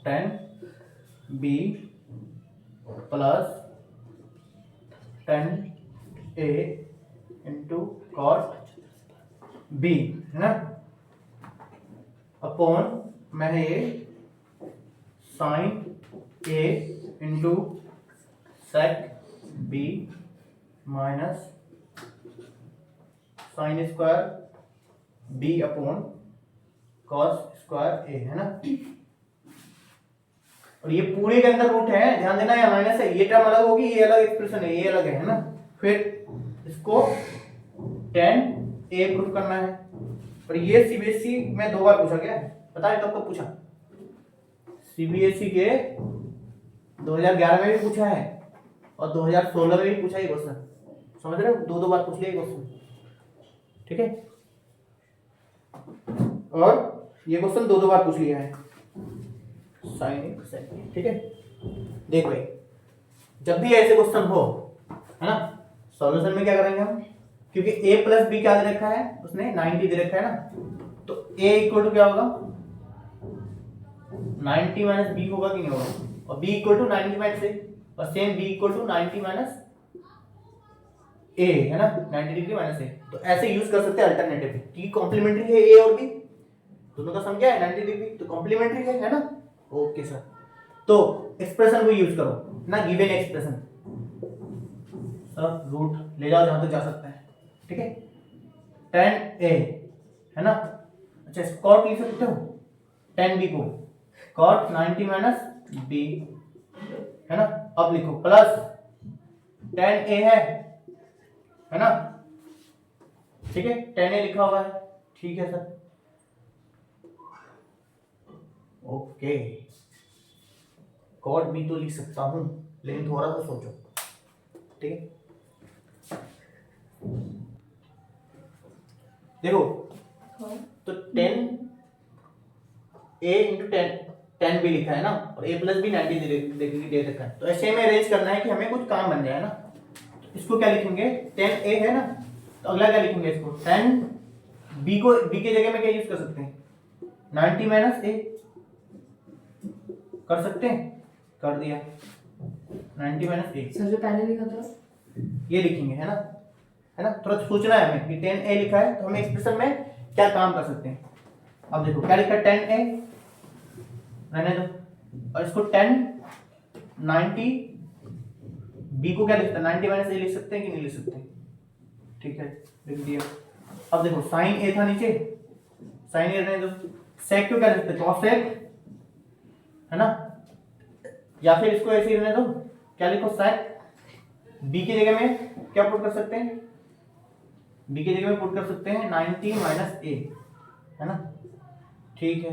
10b plus 10a into cot b है ना, अपॉन मैं ये sine a into sec b minus sine square b upon cos square a है ना, और ये पूरे के अंदर रूट है, ध्यान देना, या माइनस है, ये टर्म अलग होगी, ये अलग एक्सप्रेशन है, ये अलग है ना। फिर इसको 10a प्रूफ करना है, और ये सीबीएसई में 2 बार पूछा गया है, पता है कब कब पूछा, सीबीएसई के 2011 में भी पूछा है और 2016 में भी पूछा है क्वेश्चन, समझ रहे हो, 2 बार पूछ लिया क्वेश्चन, ठीक है, और ये क्वेश्चन 2 बार पूछ लिया है, साइन, ठीक है। देख भाई, जब भी ऐसे क्वेश्चन हो है ना, सॉल्यूशन में क्या करेंगे हम, क्योंकि a प्लस बी क्या दे रखा है, उसने 90 दे रखा है ना, तो a इक्वल टू क्या होगा 90 माइनस बी होगा कि नहीं होगा, और b equal to 90 minus a, और same b equal to 90 minus a है ना, 90 डिग्री माइनस a, तो ऐसे यूज कर सकते हैं अल्टरनेटिव, क्योंकि कॉम्प्लीमेंट्री है a और b, दोनों का सम क्या है 90 डिग्री, तो कॉम्प्लीमेंट्री है ना, ओके सर। तो एक्सप्रेशन को यूज करो ना, गिवन एक्सप्रेशन, सर रूट ले जाओ जहां तक जा सकता है, ठीक है, 10a है ना, अच्छा कॉट लिख सकते हो 10b को कॉट 90 माइनस b है ना, अब लिखो प्लस 10a है ना, ठीक है, 10a लिखा हुआ है, ठीक है सर, ओके, कॉट भी तो लिख सकता हूं, लेकिन थोड़ा सा सोचो, ठीक है, देखो तो 10a इंटू 10 भी लिखा है ना, और a प्लस भी 90 दे रखा है, तो ऐसे में अरेंज करना है कि हमें कुछ काम बन जाए ना, तो इसको क्या लिखेंगे, 10a है ना, तो अगला क्या लिखेंगे इसको 10 b को b की जगह में क्या यूज कर सकते हैं 90 माइनस a कर सकते हैं, कर दिया 90 माइनस a सर जो पहले लिखा था ये लिखेंगे है ना, थोड़ा सोचना है हमें कि 10a लिखा है तो हमें एक्सप्रेशन में क्या काम कर सकते हैं। अब देखो क्या लिखा है 10a रहने दो, और इसको 10 90 b को क्या लिखते हैं 90 माइनस a लिख सकते हैं कि नहीं लिख सकते, ठीक है लिख दिया। अब देखो साइन a था नीचे, साइन a रहने दो, सेक को क्या लिखते हैं कॉसेक है ना, या फिर इसको ऐसे ही रहने दो, क्या लिखो सेक, b की जगह में क्या पुट कर सकते हैं, b की जगह में पुट कर सकते हैं 90 माइनस a है ना, ठीक है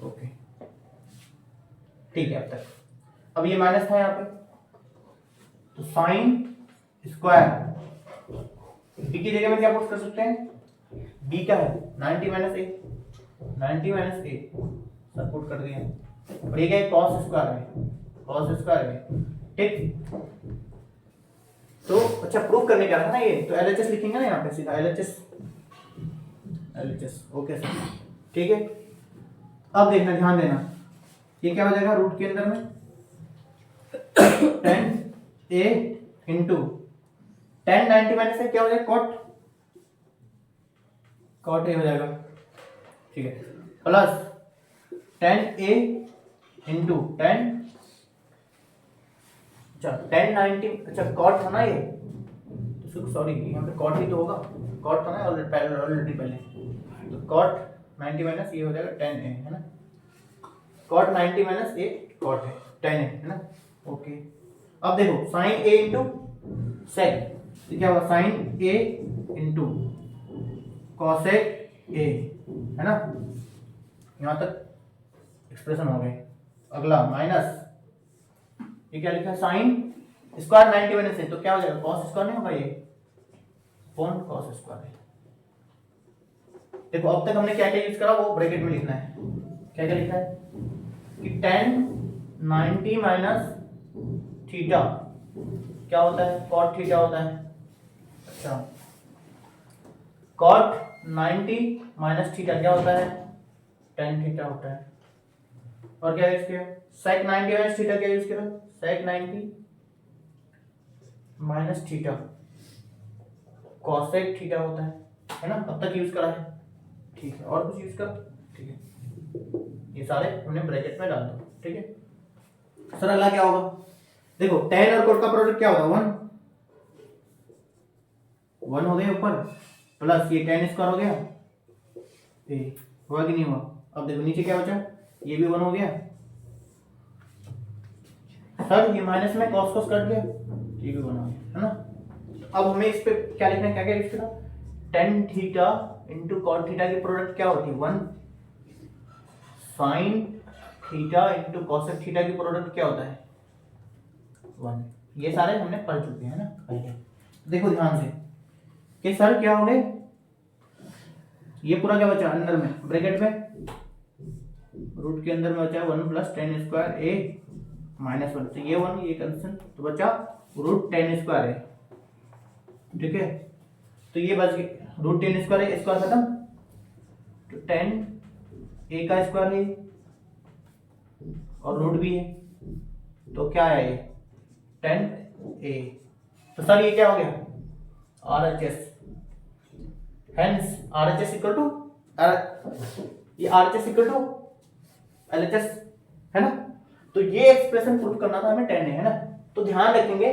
ओके ठीक है। अब तक अब ये माइनस था यहाँ पे, तो साइन स्क्वायर b की जगह में क्या पुट कर सकते हैं, b का है 90 माइनस a, 90 माइनस a सब पुट कर दिया, और ये क्या है cos स्क्वायर है, cos स्क्वायर है, ठीक। तो अच्छा प्रूफ करने क्या था ना ये, तो LHS लिखेंगे ना यहाँ पे सीधा LHS ओके सर, ठीक है। अब देखना ध्यान देना, ये क्या हो जाएगा रूट के अंदर में 10a इंटू 10 90 माइनस से क्या हो जाएगा कॉट a हो जाएगा, ठीक है, प्लस 10a इंटू 10 अच्छा 10 90 अच्छा कॉट था ना ये, तो सॉरी यहाँ पे कॉट ही तो होगा, कॉट था ना ऑलरेडी पहले, तो कॉट 90 माइनस ये हो जाएगा 10a है ना, कॉट 90 माइनस a कॉट है 10a है ना, ओके। अब देखो साइन a इंटू सेक, तो क्या हुआ sine a into cosec a है ना, यहाँ तक एक्सप्रेशन हो गए। अगला माइनस ये क्या लिखा है साइन स्क्वायर 90 माइनस है, तो क्या हो जाएगा कॉस स्क्वायर नहीं होगा ये, कौन कॉस स्क्वायर है। देखो अब तक हमने क्या क्या यूज करा वो ब्रैकेट में लिखना है, क्या क्या लिखा है कि 10 90 माइनस थीटा क्या होता है कॉट थीटा होता है, अच्छा कॉट 90 माइनस थीटा क्या होता है tan थीटा होता है, और क्या यूज किया sec 90 माइनस थीटा, क्या यूज किया sec 90 minus theta cosec theta होता है ना, अब तक यूज करा है, ठीक है, और कुछ यूज कर, ठीक है, ये सारे हमने ब्रैकेट में डाल दो, ठीक है। सर अगला क्या होगा, देखो tan और cot का प्रोडक्ट क्या होगा 1 हो गया ऊपर, प्लस ये tan स्क्वायर हो गया ए हुआ कि नहीं हुआ। अब देखो नीचे क्या बचा, ये भी 1 हो गया, सर ये माइनस में cos cos कट गया, ये भी 1 हो गया है ना। अब हमें इस पे क्या लिखना है, क्या क्या यूज करना, tan theta into cot theta की प्रोडक्ट क्या होती है 1, sine theta into cosec theta की प्रोडक्ट क्या होता है 1, ये सारे हमने पढ़ चुके हैं ना पहले। देखो ध्यान से कि सर क्या हो गए, ये पूरा क्या बचा अंदर में ब्रैकेट में, रूट के अंदर में बचा 1 plus tan square a minus 1, तो ये 1 ये कंस्टेंट, तो बचा रूट tan स्क्वायर a, ठीक है, तो ये बच गया root tan square a, square खत्म, तो tan a का स्क्वायर है और रूट भी है, तो क्या है ये tan a, तो सर ये क्या हो गया RHS, hence RHS equal to ये RHS इक्वल टू LHS है ना, तो ये एक्सप्रेशन प्रूफ करना था हमें 10 है ना। तो ध्यान रखेंगे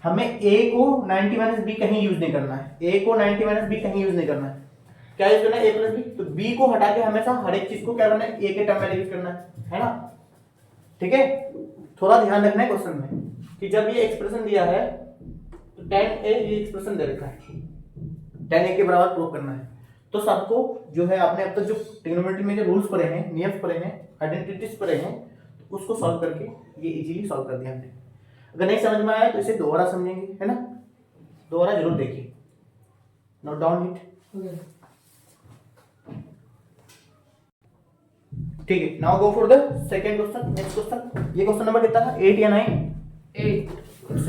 हमें a को 90 माइनस b कहीं यूज नहीं करना है, a को 90 माइनस b कहीं यूज नहीं करना है, क्या यूज करना है a प्लस b, तो b को हटा के हमेशा हर एक चीज को क्या करना है a के टर्म में यूज करना है ना, ठीक है। थोड़ा ध्यान रखना है क्वेश्चन में कि जब ये एक्सप्रेशन दिया है तो tan a ये एक्सप्रेशन दे रखा है, tan a के बराबर प्रूव करना है, तो सबको जो है आपने अब तक जो ट्रिग्नोमेट्री में जो रूल्स पढ़े हैं, नियम पढ़े हैं, आइडेंटिटीज पढ़े हैं, उसको सॉल्व करके ये इजीली सॉल्व कर दिया हमने। अगर नहीं समझ में आया तो इसे दोबारा समझेंगे है ना, दोबारा जरूर देखिए, नोट डाउन इट, ठीक है। Now go for the second question, next question, ये क्वेश्चन नंबर कितना था 8 या 9, 8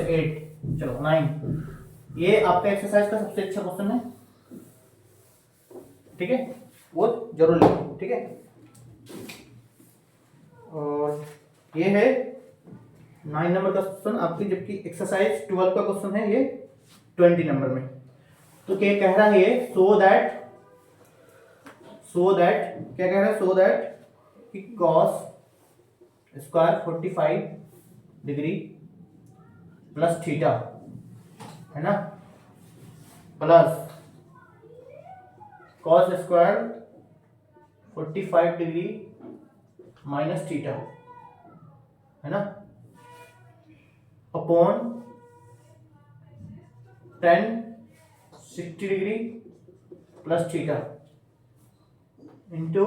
8 चलो 9, ये आपका एक्सरसाइज का सबसे अच्छा क्वेश्चन है, ठीक है, वो जरूर लिखो, ठीक है। और ये है 9 नंबर का क्वेश्चन आपकी, जबकि एक्सरसाइज 12 का क्वेश्चन है ये 20 नंबर में। तो क्या कह रहा है ये, सो दैट क्या कह रहा है, सो दैट कि cos square 45 degree plus theta, है ना, plus cos square 45 degree minus theta, है ना, upon tan 60 degree plus theta into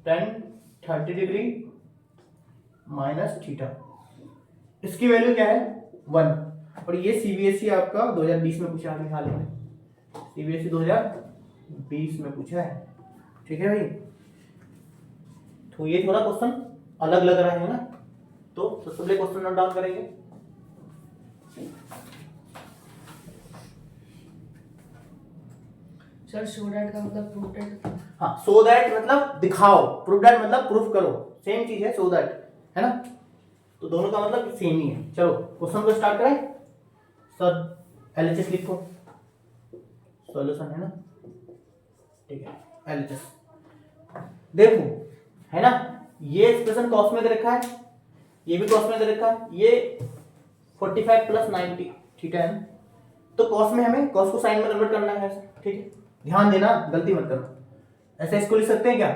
tan 30 degree minus theta. इसकी वैल्यू क्या है 1, और ये सीबीएसई आपका 2020 में पूछा है, हाल ही में सीबीएसई 2020 में पूछा है, ठीक है भाई। तो ये थोड़ा क्वेश्चन अलग लग रहा है ना, तो सबसे पहले क्वेश्चन नोट डाउन करेंगे। सर शो डैट का मतलब प्रूफ डैट। हाँ, सो दैट मतलब दिखाओ, प्रूफ दैट मतलब प्रूफ करो, सेम चीज है, सो दैट, है ना, तो दोनों का मतलब सेम ही है। चलो क्वेश्चन को स्टार्ट करें। सर एलएचएस लिखो, सॉल्यूशन है ना, ठीक है, एलएचएस देखो, है ना, ये एक्सप्रेशन कॉस में दे रखा है, ये भी कॉस में दे रखा है, ये 45 प्लस 90 थीटा है ना, तो कॉस में हमें कॉस को साइन में कन्वर्ट करना है, ठीक है, ध्यान देना, गलती मत करना। ऐसे इसको लिख सकते हैं क्या,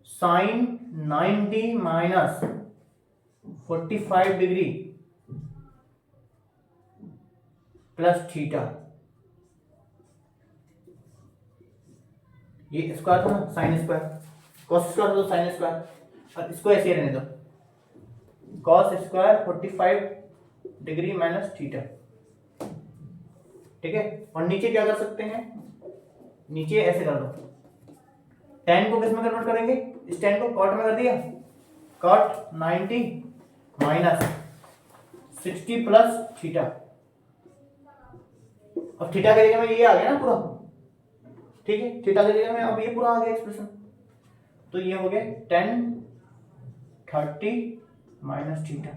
साइन 90 माइनस 45 डिग्री प्लस थीटा, ये स्क्वायर था ना, साइन स्क्वायर, कॉस स्क्वायर तो साइन स्क्वायर, और इसको ऐसे रहने दो, cos square 45 degree minus theta, ठीक है। और नीचे क्या कर सकते हैं, नीचे ऐसे कर दो, tan को किस में कन्वर्ट करेंगे, इस tan को cot में कर दिया, cot 90 माइनस 60 प्लस थीटा, अब थीटा की जगह में ये आ गया ना पूरा, ठीक है, थीटा की जगह में अब ये पूरा आ गया एक्सप्रेशन, तो ये हो गया tan 30 माइनस थीटा,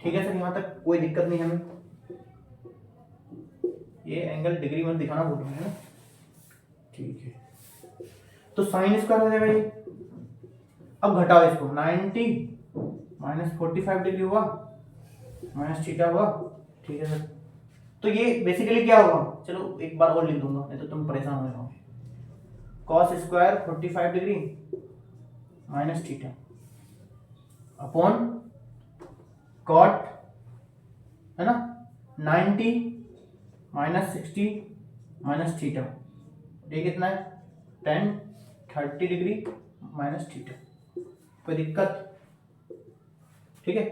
ठीक है सर, यहां तक कोई दिक्कत नहीं हमें, ये एंगल डिग्री में दिखाना बोल रहे हैं ना, ठीक है। तो साइन स्क्वायर हो जाएगा ये, अब घटाओ इसको, 90 माइनस 45 डिग्री हुआ माइनस थीटा हुआ, ठीक है सर। तो ये बेसिकली क्या होगा, चलो एक बार और लिख दूंगा, नहीं तो तुम परेशान हो जाओगे, cos square 45 degree minus theta upon cot, है ना, 90 माइनस 60 माइनस थीटा, ये कितना है tan 30 डिग्री माइनस थीटा, कोई दिक्कत, ठीक है।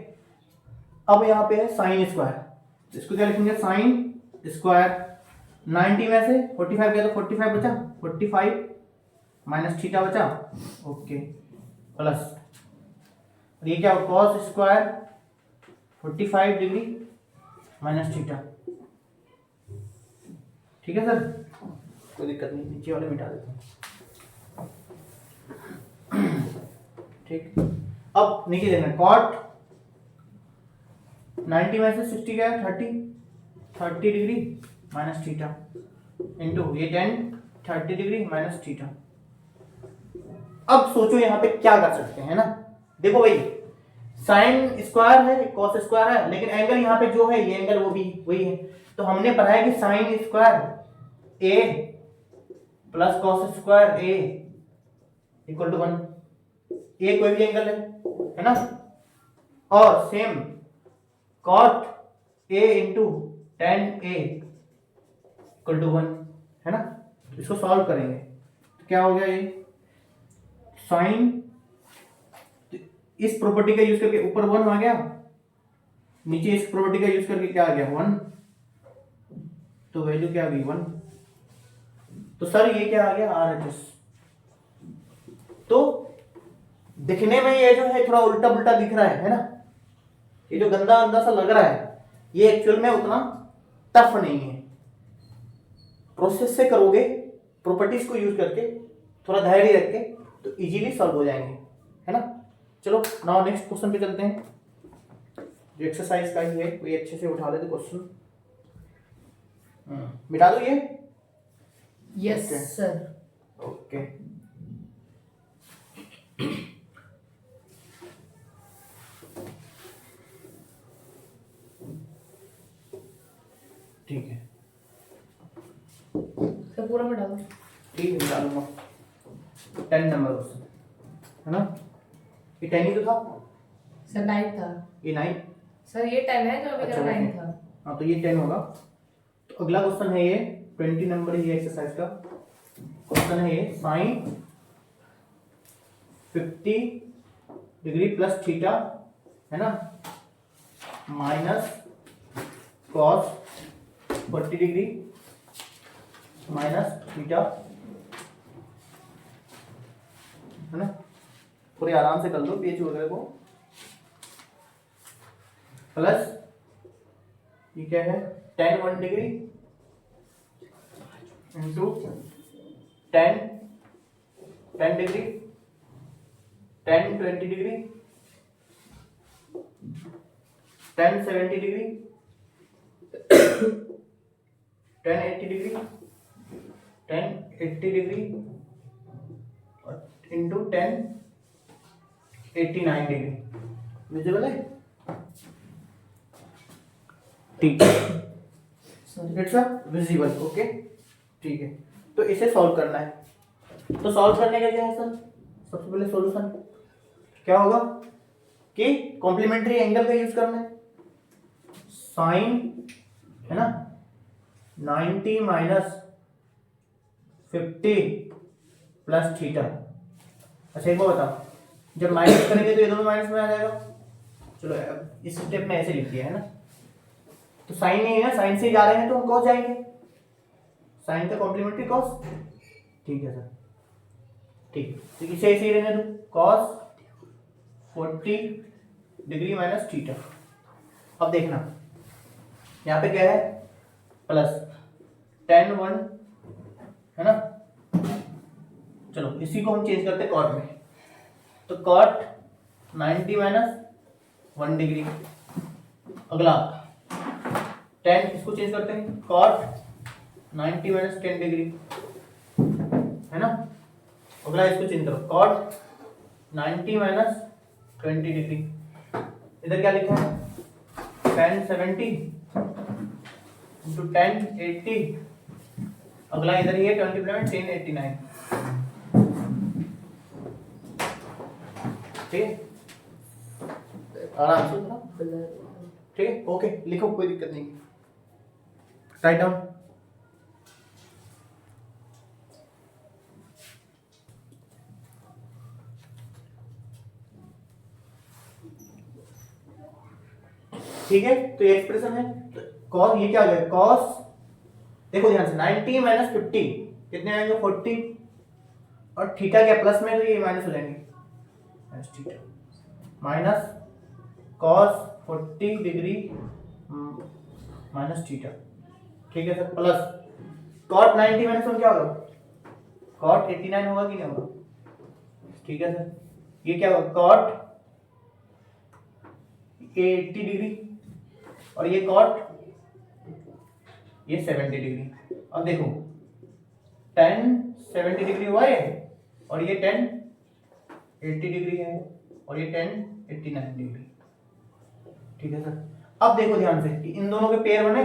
अब यहाँ पे है साइन स्क्वायर, इसको क्या लिखेंगे, साइन स्क्वायर 90 में से 45 गया तो 45 बचा, 45 माइनस थीटा बचा, ओके, प्लस, और ये क्या हो, cos square 45 degree minus theta, ठीक है सर, कोई दिक्कत नहीं, नीचे वाले मिटा देता हूँ, ठीक। अब नीचे देखना, कॉट 90 में से 60 क्या है, 30 डिग्री माइनस थीटा इंटू ये tan 30 डिग्री माइनस थीटा। अब सोचो यहाँ पे क्या कर सकते हैं ना, देखो भाई साइन स्क्वायर है, कॉस स्क्वायर है, लेकिन एंगल यहाँ पे जो है ये एंगल वो भी वही है, तो हमने पढ़ा है कि sine square A plus cos square A equal to 1, A कोई भी एंगल है ना, और same cot A into tan A equal to 1, है ना, इसको सॉल्व करेंगे तो क्या हो गया, ये साइन, इस प्रॉपर्टी का यूज करके ऊपर 1 आ गया, नीचे इस प्रॉपर्टी का यूज करके क्या आ गया 1, तो वैल्यू क्या आ गई 1, तो सर ये क्या आ गया RHS। तो दिखने में ये जो है थोड़ा उल्टा पुल्टा दिख रहा है ना, ये जो गंदा गंदा सा लग रहा है, ये एक्चुअल में उतना टफ नहीं है, प्रोसेस से करोगे, प्रॉपर्टीज को यूज करके, थोड़ा धैर्य रख के, तो इजीली सॉल्व हो जाएंगे, है ना। चलो नाउ नेक्स्ट क्वेश्चन पे चलते हैं, जो एक्सरसाइज का ही है, कोई अच्छे से उठा लेते क्वेश्चन। मिटा दो ये। Yes Okay. सर। ओके ठीक है, सर पूरा मिटा दो। ठीक है मिटा दूंगा। 10 नंबर क्वेश्चन है ना, ये 10 ही तो था, सर 9 था। ये 9। सर ये 10 है जो अभी अच्छा, तक 9 okay. था। हाँ तो ये 10 होगा। तो अगला क्वेश्चन है ये 20 नंबर ये एक्सरसाइज का क्वेश्चन है ये, साइन 50 डिग्री प्लस थीटा है ना, minus cos 40 degree minus theta, है ना। थोड़ी आराम से कर लो पेज वगैरह को। प्लस ये क्या है, tan 1 degree into tan 10 degree, tan 20 degree, tan 70 degree, tan 80 degree, tan 80 degree into tan 89 degree. Visible है? ठीक है, sorry. It's a visible. Okay ठीक है, तो इसे सॉल्व करना है। तो सॉल्व करने का क्या है सर, सबसे पहले सॉल्यूशन क्या होगा कि कॉम्प्लीमेंट्री एंगल का यूज करना है। साइन है ना 90 माइनस 50 प्लस थीटा। अच्छा एक बात बताओ, जब माइनस करेंगे तो ये दोनों माइनस में आ जाएगा। चलो अब इस स्टेप में ऐसे लिख दिया है ना, तो साइन नहीं है ना, साइन से जा रहे हैं तो हम कॉस जाएंगे, साइन का कॉम्प्लीमेंट्री कॉस। ठीक है सर, ठीक, तो इसे ऐसे ही रहने दो, कॉस 40 डिग्री माइनस थीटा। अब देखना यहाँ पे क्या है, प्लस tan 1 है ना। चलो इसी को हम चेंज करते हैं कॉट में, तो कॉट 90 माइनस 1 डिग्री। अगला tan, इसको चेंज करते हैं, कॉट 90 माइनस 10 डिग्री, है ना। अगला इसको चेंज करो, कॉट 90 माइनस 20 डिग्री। इधर क्या लिखा है, tan 70 इंटू tan 80। अगला इधर ये 20 प्लस 10 89। ठीक है, आराम से उतना। ठीक है ओके, लिखो कोई दिक्कत नहीं, राइट डाउन। ठीक है, तो ये एक्सप्रेशन है, तो कॉस ये क्या आ गया, कॉस देखो ध्यान से 90 माइनस 50 कितने आएंगे 40, और थीटा क्या प्लस में, तो ये माइनस हो जाएंगे, minus theta minus cos 40 degree minus theta. ठीक है सर, प्लस कॉट 90 माइनस 1 क्या होगा, कॉट 89 होगा कि नहीं होगा। ठीक है सर, ये क्या होगा, कॉट 80 डिग्री, और ये कॉट ये 70 डिग्री। अब देखो tan 70 डिग्री हुआ है, और ये tan 80 डिग्री है, और ये tan 89 डिग्री। ठीक है सर, अब देखो ध्यान से कि इन दोनों के पेयर बने,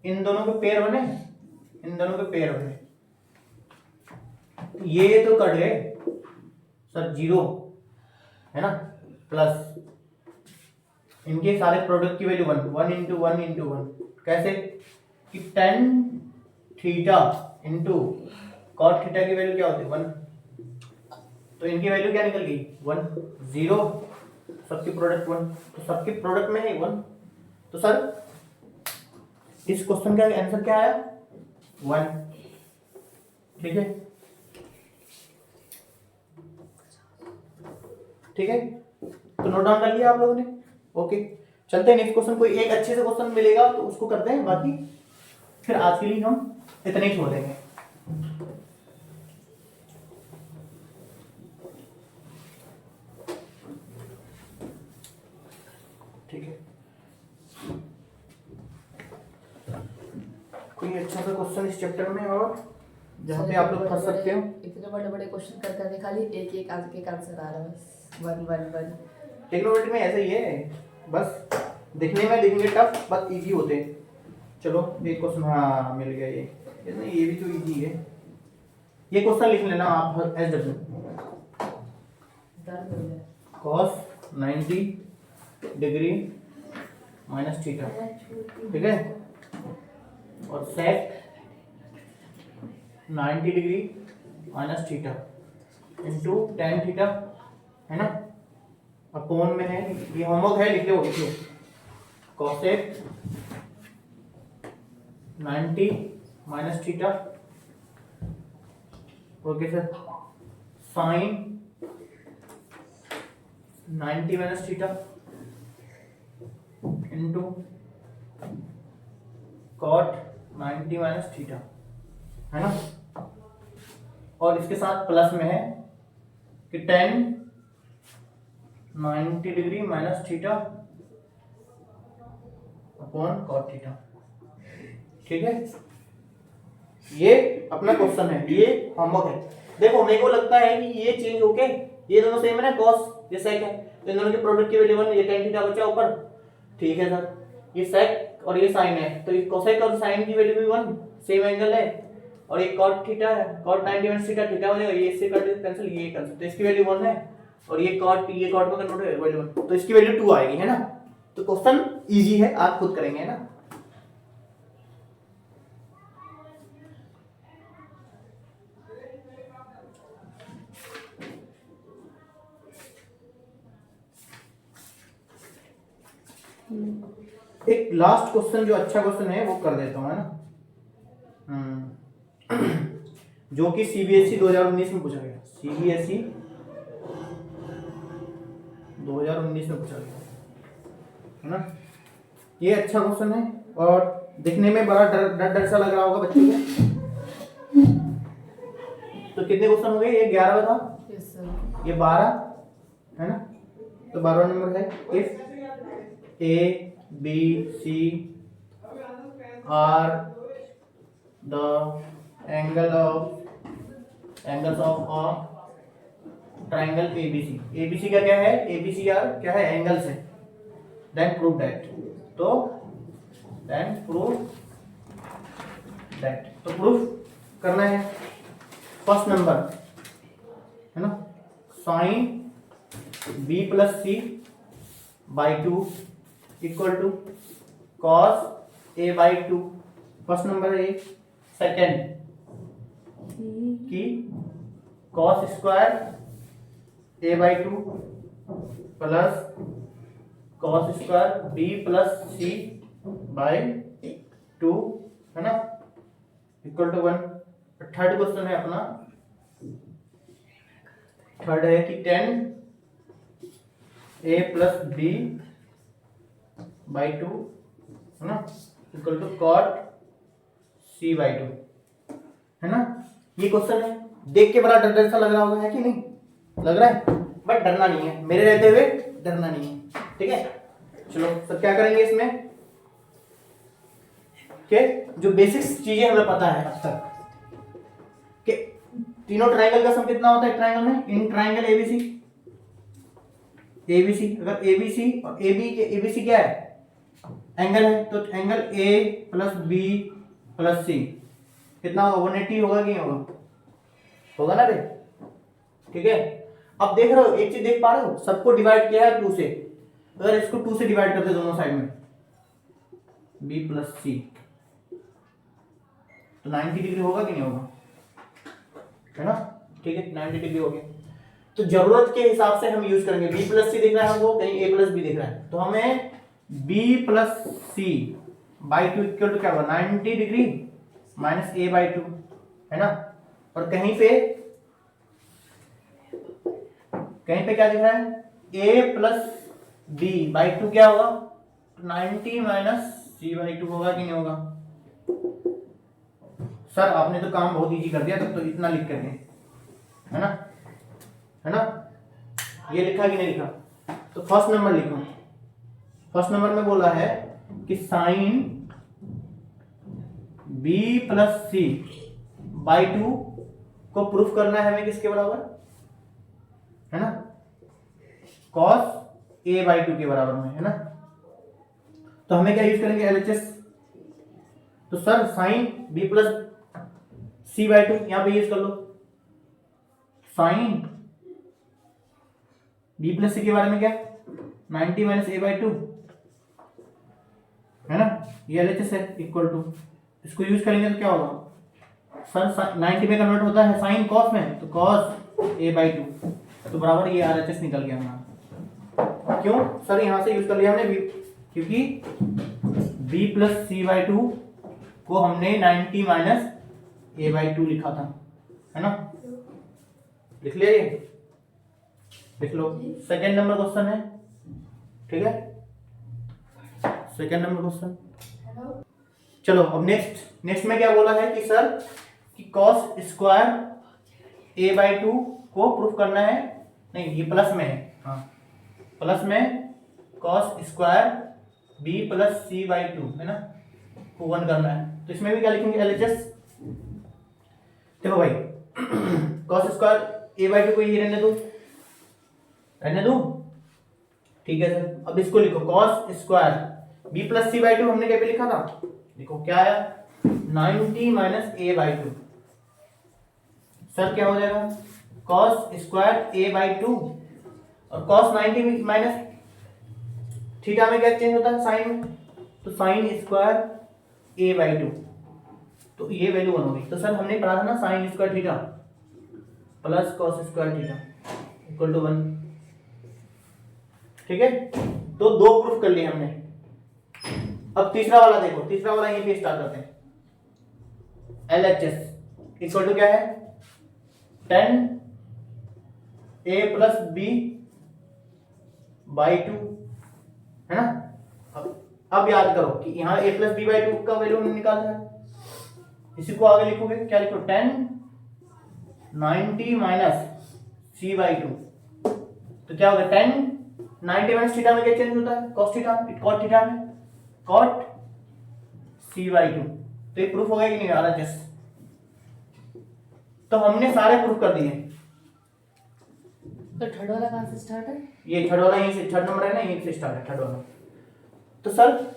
इन दोनों के पेयर बने, इन दोनों के पेयर बने, ये तो कट गए सर, 0 है ना, प्लस इनके सारे प्रोडक्ट की वैल्यू 1, 1 इंटू 1 इंटू 1, कैसे कि tan theta into cot theta की वैल्यू क्या होती है 1, तो इनकी वैल्यू क्या निकल गई 1, 0, सबकी प्रोडक्ट 1, तो सबके प्रोडक्ट में है 1। तो सर इस क्वेश्चन का आंसर क्या आया 1। ठीक है, ठीक है, तो नोट डाउन कर लिया आप लोगों ने। ओके चलते हैं नेक्स्ट क्वेश्चन। कोई एक अच्छे से क्वेश्चन मिलेगा तो उसको करते हैं, बाकी फिर आज के लिए हम इतने ही छोड़ देंगे। ठीक है, कोई अच्छा सा क्वेश्चन इस चैप्टर में और जहाँ पे आप लोग फंस सकते हो। इतने बड़े बड़े क्वेश्चन कर खाली एक एक आंसर आ रहा है, बस वन वन वन। टेक्नोलॉजी में ऐसा ही है, बस दिखने में दिखेंगे टफ बट इजी होते हैं। चलो एक क्वेश्चन, हाँ मिल गया ये नहीं, ये भी तो इजी है। ये क्वेश्चन लिख लेना आप, S W cos 90 degree minus theta, ठीक है, और sec 90 degree minus theta into tan theta, है ना, अपॉन में है, ये होमवर्क है, लिख लो लिख लो। cosec 90 minus theta, okay sir, sin 90 minus theta into cot 90 minus theta, है ना, और इसके साथ प्लस में है कि tan 90 degree minus theta upon cot theta, ठीक है। ये अपना क्वेश्चन है, ये होमवर्क है। देखो मेरे को लगता है कि ये चेंज होके ये दोनों सेम है ना, cos ये sec है, तो इन दोनों के प्रोडक्ट की वैल्यू 1, ये tan थीटा बचा ऊपर, ठीक है सर, ये sec और ये sin है, तो ये cosec और sin की वैल्यू भी 1, सेम एंगल है, और ये cot थीटा है, cot 90 माइनस थीटा थीटा हो जाएगा, ये इससे कट कैंसिल, ये कैंसिल, तो इसकी वैल्यू 1 है, और ये cot में कन्वर्ट हो वैल्यू 1, तो इसकी वैल्यू 2 आएगी, है ना। तो क्वेश्चन इजी है, आप खुद करेंगे, है ना। एक लास्ट क्वेश्चन जो अच्छा क्वेश्चन है वो कर देता हूँ, है ना, जो कि सीबीएसई 2019 में पूछा गया, सीबीएसई 2019 में पूछा गया, है ना। ये अच्छा क्वेश्चन है और दिखने में बड़ा डर सा लग रहा होगा बच्चों को। तो कितने क्वेश्चन हो गए, ये 11 था, ये 12, है ना, तो 12 नंबर है, if A B C are the angles of a triangle ABC, ABC का क्या है, ABC are क्या है, एंगल्स है, then prove that, तो then prove that, तो प्रूफ करना है। फर्स्ट नंबर है ना, sin B plus C by 2 equal to cos A by 2, first number है। सेकेंड की cos square A by 2 plus cos square B plus C by 2, है ना, इक्वल टू 1। थर्ड क्वेश्चन है अपना, थर्ड है कि tan A plus B by 2, है ना, equal to cot C by 2, है ना। ये क्वेश्चन है, देख के बड़ा डर सा लग रहा होगा, है कि नहीं, लग रहा है, बट डरना नहीं है, मेरे रहते हुए डरना नहीं है, ठीक है। चलो सब क्या करेंगे इसमें के जो बेसिक्स चीजें हमें पता है अब तक, कि तीनों ट्रायंगल का सम कितना होता है ट्रायंगल में, इन ट्रायंगल एबीसी, एबीसी अगर एबीसी और एबीसी क्या है, एंगल है, तो angle A plus B plus C कितना होगा, 180 होगा कि नहीं होगा, होगा ना रे, ठीक है। अब देख रहे हो, एक चीज देख पा रहे हो, सबको डिवाइड किया है 2 से, अगर इसको 2 से डिवाइड करते दोनों साइड में, बी प्लस सी, तो 90 डिग्री होगा कि नहीं होगा, है ना, ठीक है, 90 डिग्री हो गया। तो जरूरत के हिसाब से हम यूज करेंगे, बी प्लस सी दिख रहा है हमको, कहीं ए प्लस बी दिख रहा है, तो हमें B plus C by 2 equal to क्या होगा, 90 डिग्री माइनस ए बाई 2, है ना, और कहीं पे क्या दिख रहा है, ए प्लस बी बाई 2 क्या होगा, 90 माइनस c/2 होगा कि नहीं होगा? सर आपने तो काम बहुत इजी कर दिया, तब तो इतना लिख करके, है ना, है ना, ये लिखा कि नहीं लिखा? तो फर्स्ट नंबर लिखो। फर्स्ट नंबर में बोला है कि sine b plus C by 2 को प्रूफ करना है हमें किसके बराबर, है ना, cos a/2 के बराबर में, है ना। तो हमें क्या यूज करेंगे? LHS। तो sir sign b plus c/2 यहां पे यूज कर लो। साइन b प्लस सी के बारे में क्या? 90 माइनस a/2, है ना, ये LHS है, इक्वल टू, इसको यूज करेंगे तो क्या होगा? सर 90 में कन्वर्ट होता है साइन कॉस में, तो cos a/2, तो बराबर ये RHS निकल गया हमारा। क्यों सर यहां से यूज कर लिया हमने? क्योंकि b प्लस c/2 को हमने 90 माइनस a/2 लिखा था, है ना। लिख लिया ये? लिख लो। सेकेंड नंबर क्वेश्चन है, ठीक है, सेकेंड नंबर क्वेश्चन। चलो अब नेक्स्ट में क्या बोला है कि सर कि cos स्क्वायर a/2 को प्रूफ करना है, नहीं ये प्लस में है, हाँ प्लस में cos square b plus c/2, है ना, को 1 करना है। तो इसमें भी क्या लिखेंगे? LHS। देखो भाई cos स्क्वायर a/2 को ये रहने दो, ठीक है सर। अब इसको लिखो cos square b plus c/2 हमने क्या पे लिखा था? देखो क्या आया? 90 माइनस a/2। सर क्या हो जाएगा? cos स्क्वायर a/2 और cos 90 माइनस थीटा में क्या चेंज होता है? साइन में, तो साइन स्क्वायर a/2, तो ये वैल्यू 1 होगी। तो सर हमने पढ़ा था ना sine square theta plus cos square theta equal to 1, ठीक है। तो 2 प्रूफ कर लिए हमने। अब तीसरा वाला देखो, तीसरा वाला यहीं पे स्टार्ट करते हैं। LHS इक्वल टू क्या है? 10 a प्लस b बाई 2, है ना। अब याद करो कि यहाँ a प्लस b बाई 2 का वैल्यू निकालना है। इसी को आगे लिखोगे, क्या लिखो? 10 90 माइनस c/2, तो क्या होगा? 10 90 माइनस थीटा में क्या चेंज होता है? cos थीटा, cot थीटा में cot c/2। तो ये प्रूफ हो गया कि नहीं RHS? तो हमने सारे प्रूफ कर दिए। तो थर्ड वाला कहाँ से स्टार्ट है? ये थर्ड वाला यहीं से, थर्ड नंबर है ना, यहीं से स्टार्ट है थर्ड वाला। तो सर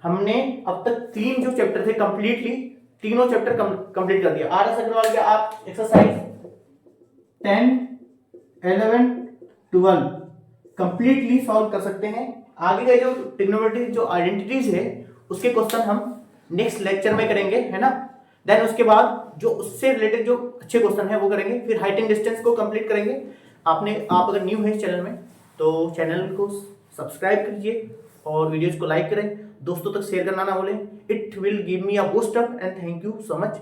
हमने अब तक 3 जो चैप्टर थे कंप्लीटली, तीनों चैप्टर कंप्लीट कर दिया। RS अग्रवाल के आप एक्सरसाइज 10, 11, 12 कंप्लीटली सॉल्व कर सकते हैं। आगे का जो ट्रिग्नोमेट्री जो आइडेंटिटीज है उसके क्वेश्चन हम नेक्स्ट लेक्चर में करेंगे, है ना। देन उसके बाद जो उससे रिलेटेड जो अच्छे क्वेश्चन है वो करेंगे। फिर हाइट एंड डिस्टेंस को कंप्लीट करेंगे। आप अगर न्यू है इस चैनल में तो चैनल को सब्सक्राइब कीजिए और वीडियोज को लाइक करें, दोस्तों तक शेयर करना ना भूलें। It will give me a boost up and thank you so much.